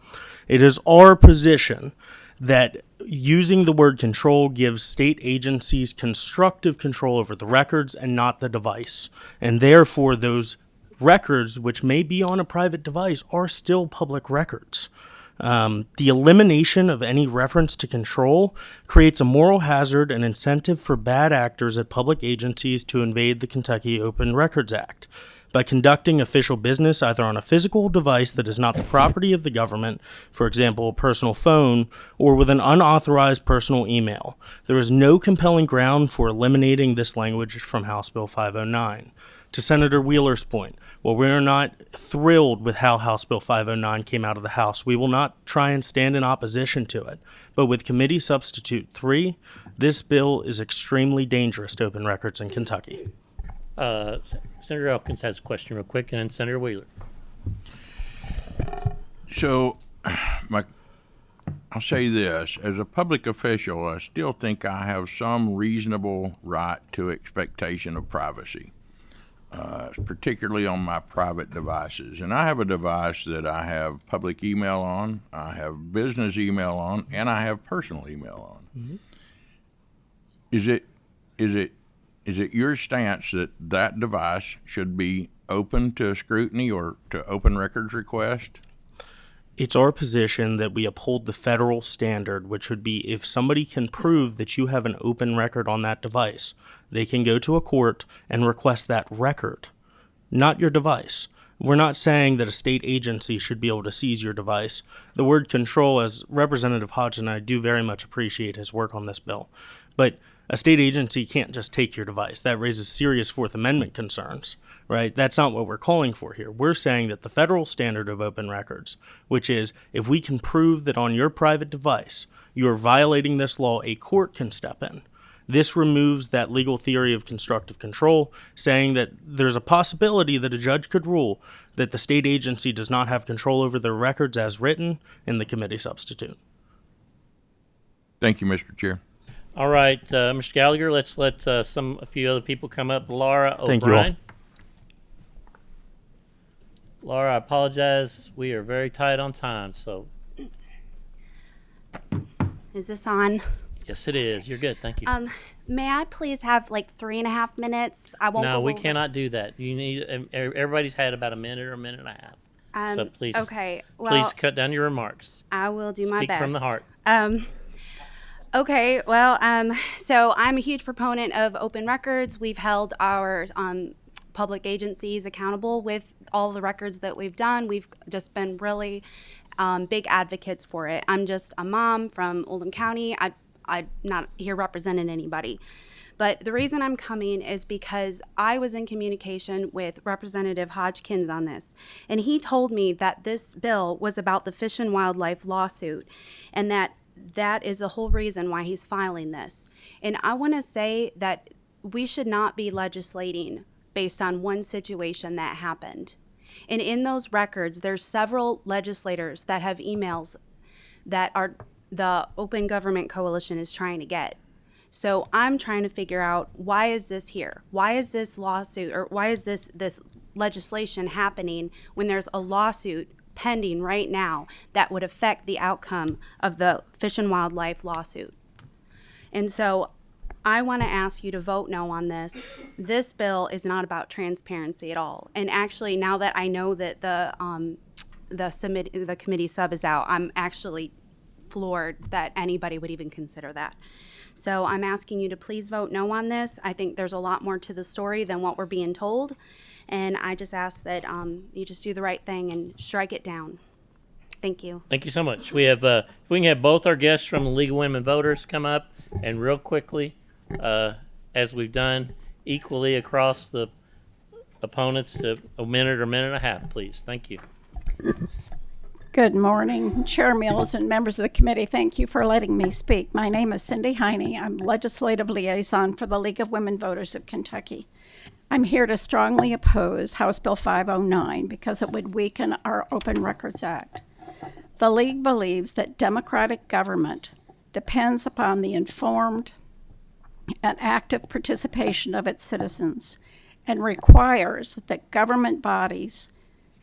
It is our position that using the word control gives state agencies constructive control over the records and not the device, and therefore those records, which may be on a private device, are still public records. The elimination of any reference to control creates a moral hazard and incentive for bad actors at public agencies to invade the Kentucky Open Records Act. By conducting official business either on a physical device that is not the property of the government, for example, a personal phone, or with an unauthorized personal email. There is no compelling ground for eliminating this language from House Bill 509. To Senator Wheeler's point, while we are not thrilled with how House Bill 509 came out of the House, we will not try and stand in opposition to it. But with Committee Substitute 3, this bill is extremely dangerous to open records in Kentucky. Senator Elkins has a question real quick, and then Senator Wheeler. So, I'll say this. As a public official, I still think I have some reasonable right to expectation of privacy. Particularly on my private devices. And I have a device that I have public email on, I have business email on, and I have personal email on. Mm-hmm. Is it your stance that that device should be open to scrutiny or to open records request? It's our position that we uphold the federal standard, which would be if somebody can prove that you have an open record on that device, they can go to a court and request that record, not your device. We're not saying that a state agency should be able to seize your device. The word control, as Representative Hodgson, I do very much appreciate his work on this bill, but a state agency can't just take your device. That raises serious Fourth Amendment concerns, right? That's not what we're calling for here. We're saying that the federal standard of open records, which is if we can prove that on your private device you are violating this law, a court can step in. This removes that legal theory of constructive control, saying that there's a possibility that a judge could rule that the state agency does not have control over their records as written in the committee substitute. Thank you, Mr. Chair. All right, Mr. Gallagher, let's let a few other people come up. Laura Thank you all. O'Brien. Laura, I apologize. We are very tight on time, so. Is this on? Yes, it is. You're good. Thank you. May I please have like 3.5 minutes? I won't. No, go we over. cannot do that. You need. Everybody's had about a minute or a minute and a half. So please. Okay. Well, please cut down your remarks. I will do my best. Speak from the heart. Okay. Well, so I'm a huge proponent of open records. We've held our public agencies accountable with all the records that we've done. We've just been really big advocates for it. I'm just a mom from Oldham County. I'm not here representing anybody. But the reason I'm coming is because I was in communication with Representative Hodgson on this, and he told me that this bill was about the Fish and Wildlife lawsuit, and that is the whole reason why he's filing this. And I want to say that we should not be legislating based on one situation that happened. And in those records, there's several legislators that have emails that are the Open Government Coalition is trying to get. So I'm trying to figure out, why is this here? Why is this lawsuit, or why is this legislation happening when there's a lawsuit pending right now that would affect the outcome of the Fish and Wildlife lawsuit. And so I want to ask you to vote no on this. This bill is not about transparency at all. And actually, now that I know that the committee sub is out, I'm actually floored that anybody would even consider that. So I'm asking you to please vote no on this. I think there's a lot more to the story than what we're being told. And I just ask that you just do the right thing and strike it down. Thank you. Thank you so much. We have, if we can have both our guests from the League of Women Voters come up and real quickly, as we've done equally across the opponents, to a minute or minute and a half, please. Thank you. Good morning, Chair Mills and members of the committee. Thank you for letting me speak. My name is Cindy Heine. I'm legislative liaison for the League of Women Voters of Kentucky. I'm here to strongly oppose House Bill 509 because it would weaken our Open Records Act. The League believes that democratic government depends upon the informed and active participation of its citizens and requires that government bodies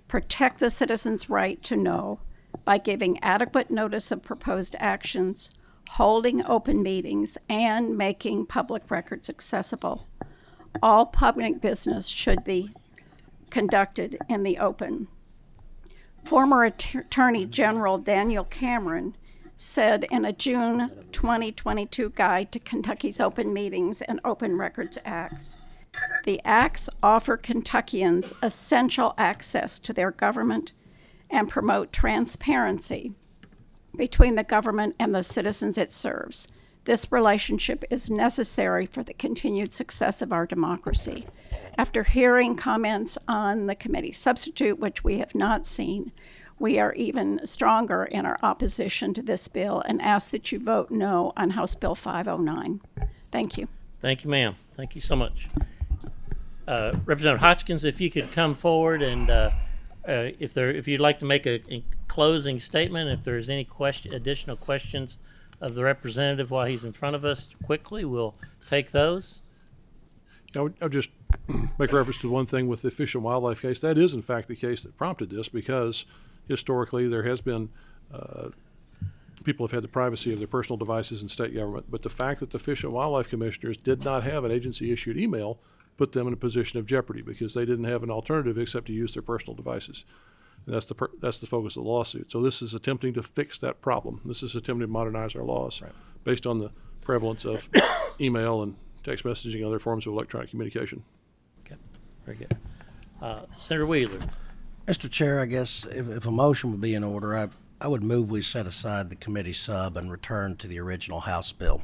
protect the citizens' right to know by giving adequate notice of proposed actions, holding open meetings, and making public records accessible. All public business should be conducted in the open. Former Attorney General Daniel Cameron said in a June 2022 guide to Kentucky's Open Meetings and Open Records Acts, the acts offer Kentuckians essential access to their government and promote transparency between the government and the citizens it serves. This relationship is necessary for the continued success of our democracy. After hearing comments on the committee substitute, which we have not seen, we are even stronger in our opposition to this bill and ask that you vote no on House Bill 509. Thank you. Thank you, ma'am. Thank you so much. Representative Hodgson, if you could come forward and if you'd like to make a closing statement, if there's any additional questions of the representative while he's in front of us, quickly, we'll take those. I'll just make reference to one thing with the Fish and Wildlife case. That is, in fact, the case that prompted this, because historically there has been people have had the privacy of their personal devices in state government, but the fact that the Fish and Wildlife commissioners did not have an agency-issued email put them in a position of jeopardy, because they didn't have an alternative except to use their personal devices. And that's the focus of the lawsuit. So this is attempting to fix that problem. This is attempting to modernize our laws based on the prevalence of email and text messaging and other forms of electronic communication. Okay, very good. Senator Wheeler. Mr. Chair, I guess if a motion would be in order, I would move we set aside the committee sub and return to the original House bill.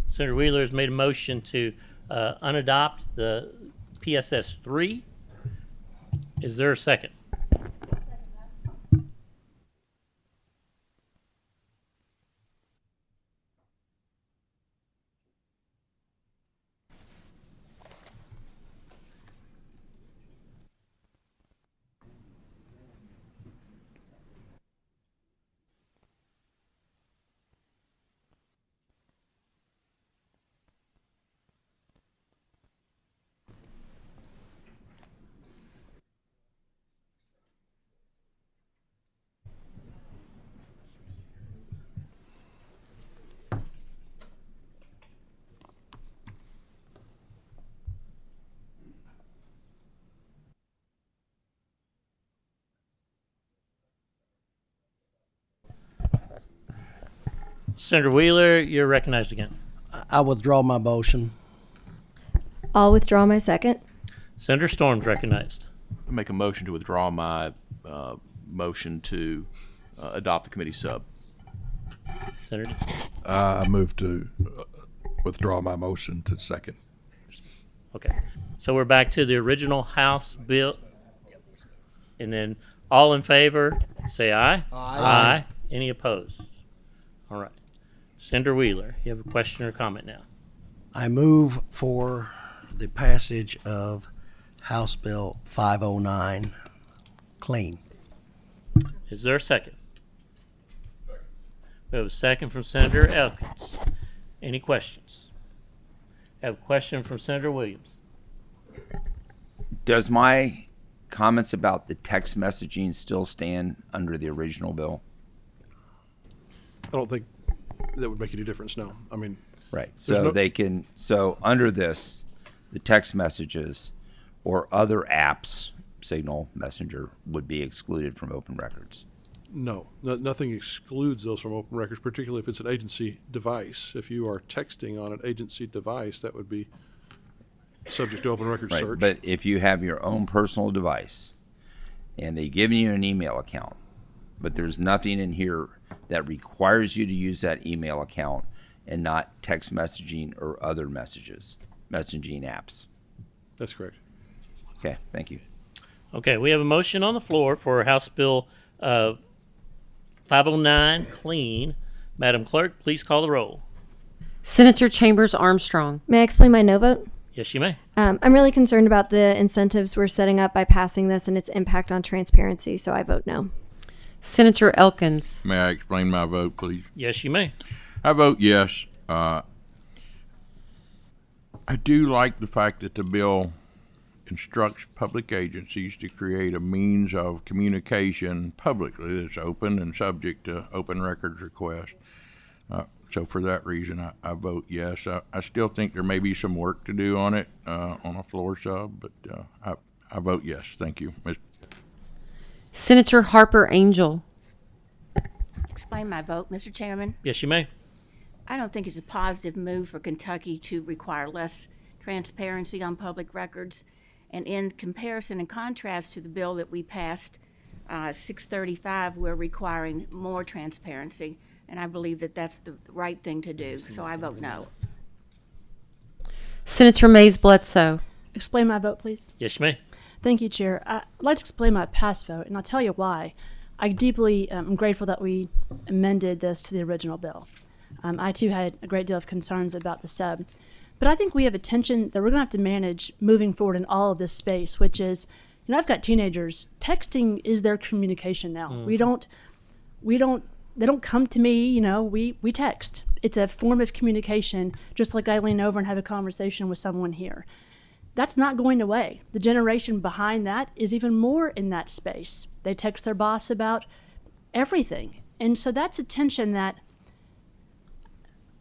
Senator Wheeler has made a motion to unadopt the PSS 3. Is there a second? Senator Wheeler, you're recognized again. I withdraw my motion. I'll withdraw my second. Senator Storm's recognized. I make a motion to withdraw my motion to adopt the committee sub. Senator? I move to withdraw my motion to second. Okay. So we're back to the original House bill. And then all in favor, say aye. Aye. Any opposed? All right. Senator Wheeler, you have a question or comment now. I move for the passage of House Bill 509 clean. Is there a second? We have a second from Senator Elkins. Any questions? I have a question from Senator Williams. Does my comments about the text messaging still stand under the original bill? I don't think that would make any difference, no. I mean, Right. there's So no- they can, so under this, the text messages or other apps, Signal, Messenger, would be excluded from open records. No, nothing excludes those from open records, particularly if it's an agency device. If you are texting on an agency device, that would be subject to open record Right. search. But if you have your own personal device and they give you an email account, but there's nothing in here that requires you to use that email account and not text messaging or other messaging apps. That's correct. Okay, thank you. Okay, we have a motion on the floor for House Bill 509 clean. Madam Clerk, please call the roll. Senator Chambers Armstrong. May I explain my no vote? Yes, you may. I'm really concerned about the incentives we're setting up by passing this and its impact on transparency, so I vote no. Senator Elkins. May I explain my vote, please? Yes, you may. I vote yes. I do like the fact that the bill instructs public agencies to create a means of communication publicly that's open and subject to open records request. So for that reason, I vote yes. I still think there may be some work to do on it on a floor sub, but I vote yes. Thank you. Senator Harper Angel. Explain my vote, Mr. Chairman. Yes, you may. I don't think it's a positive move for Kentucky to require less transparency on public records. And in comparison and contrast to the bill that we passed, 635, we're requiring more transparency. And I believe that that's the right thing to do. So I vote no. Senator Mays Bledsoe. Explain my vote, please. Yes, you may. Thank you, Chair. I'd like to explain my pass vote, and I'll tell you why. I deeply am grateful that we amended this to the original bill. I, too, had a great deal of concerns about the sub. But I think we have a tension that we're going to have to manage moving forward in all of this space, which is, you know, I've got teenagers. Texting is their communication now. They don't come to me, you know, we text. It's a form of communication, just like I lean over and have a conversation with someone here. That's not going away. The generation behind that is even more in that space. They text their boss about everything. And so that's a tension that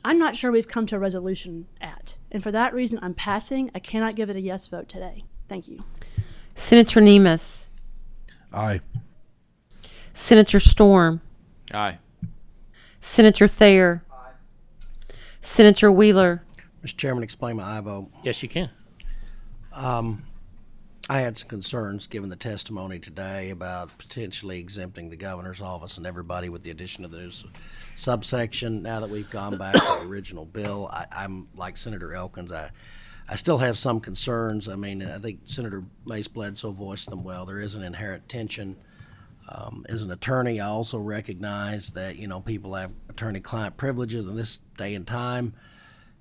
I'm not sure we've come to a resolution at. And for that reason, I'm passing. I cannot give it a yes vote today. Thank you. Senator Nemes. Aye. Senator Storm. Aye. Senator Thayer. Senator Wheeler. Mr. Chairman, explain my aye vote. Yes, you can. I had some concerns given the testimony today about potentially exempting the governor's office and everybody with the addition of the new subsection. Now that we've gone back to the original bill, I'm like Senator Elkins. I still have some concerns. I mean, I think Senator Mace Bledsoe voiced them well. There is an inherent tension. As an attorney, I also recognize that, you know, people have attorney-client privileges in this day and time.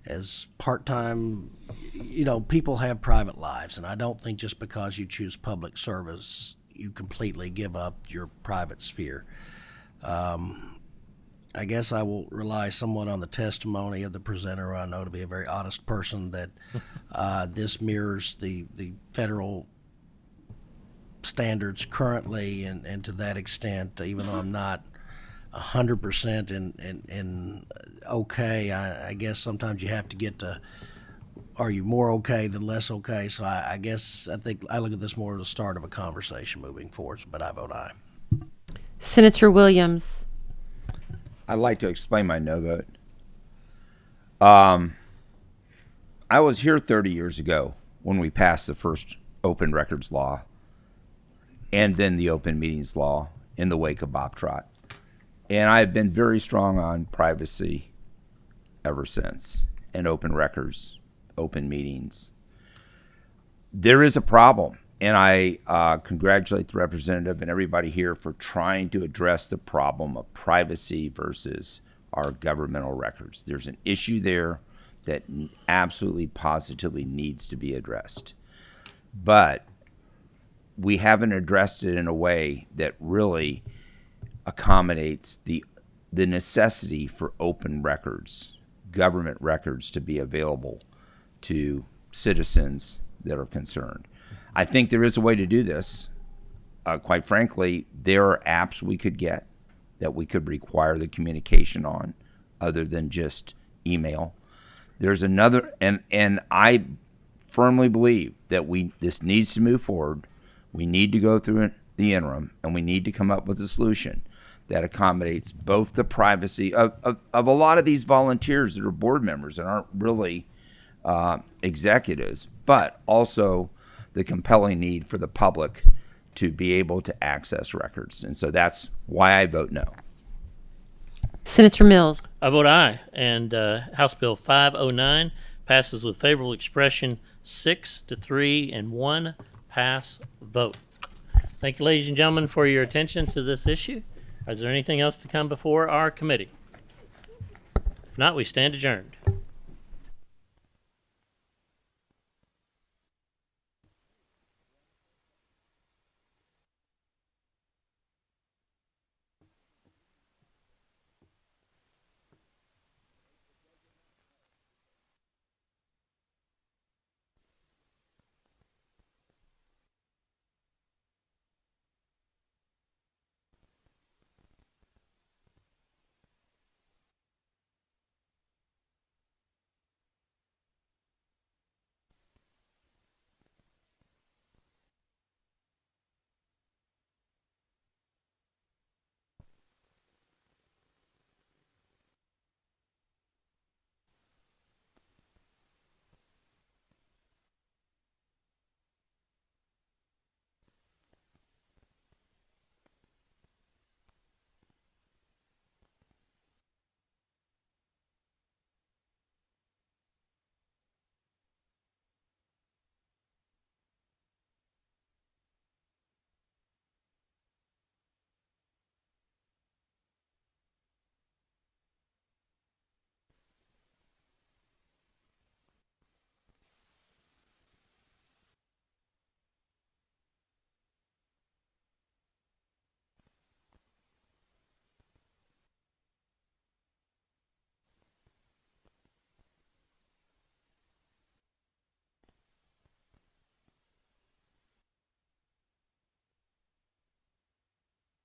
As part-time, you know, people have private lives, and I don't think just because you choose public service, you completely give up your private sphere. I guess I will rely somewhat on the testimony of the presenter, who I know to be a very honest person, that this mirrors the federal standards currently, and to that extent, even though I'm not 100% in okay, I guess sometimes you have to get to, are you more okay than less okay? So I guess I think I look at this more as the start of a conversation moving forward, but I vote aye. Senator Williams. I'd like to explain my no vote. I was here 30 years ago when we passed the first open records law and then the open meetings law in the wake of Bob Trott. And I've been very strong on privacy ever since, and open records, open meetings. There is a problem, and I congratulate the representative and everybody here for trying to address the problem of privacy versus our governmental records. There's an issue there that absolutely positively needs to be addressed. But we haven't addressed it in a way that really accommodates the necessity for open records, government records, to be available to citizens that are concerned. I think there is a way to do this. Quite frankly, there are apps we could get that we could require the communication on other than just email. There's another, and I firmly believe that this needs to move forward. We need to go through the interim, and we need to come up with a solution that accommodates both the privacy of a lot of these volunteers that are board members and aren't really executives, but also the compelling need for the public to be able to access records. And so that's why I vote no. Senator Mills. I vote aye, and House Bill 509 passes with favorable expression 6-3 and 1 pass vote. Thank you, ladies and gentlemen, for your attention to this issue. Is there anything else to come before our committee? If not, we stand adjourned.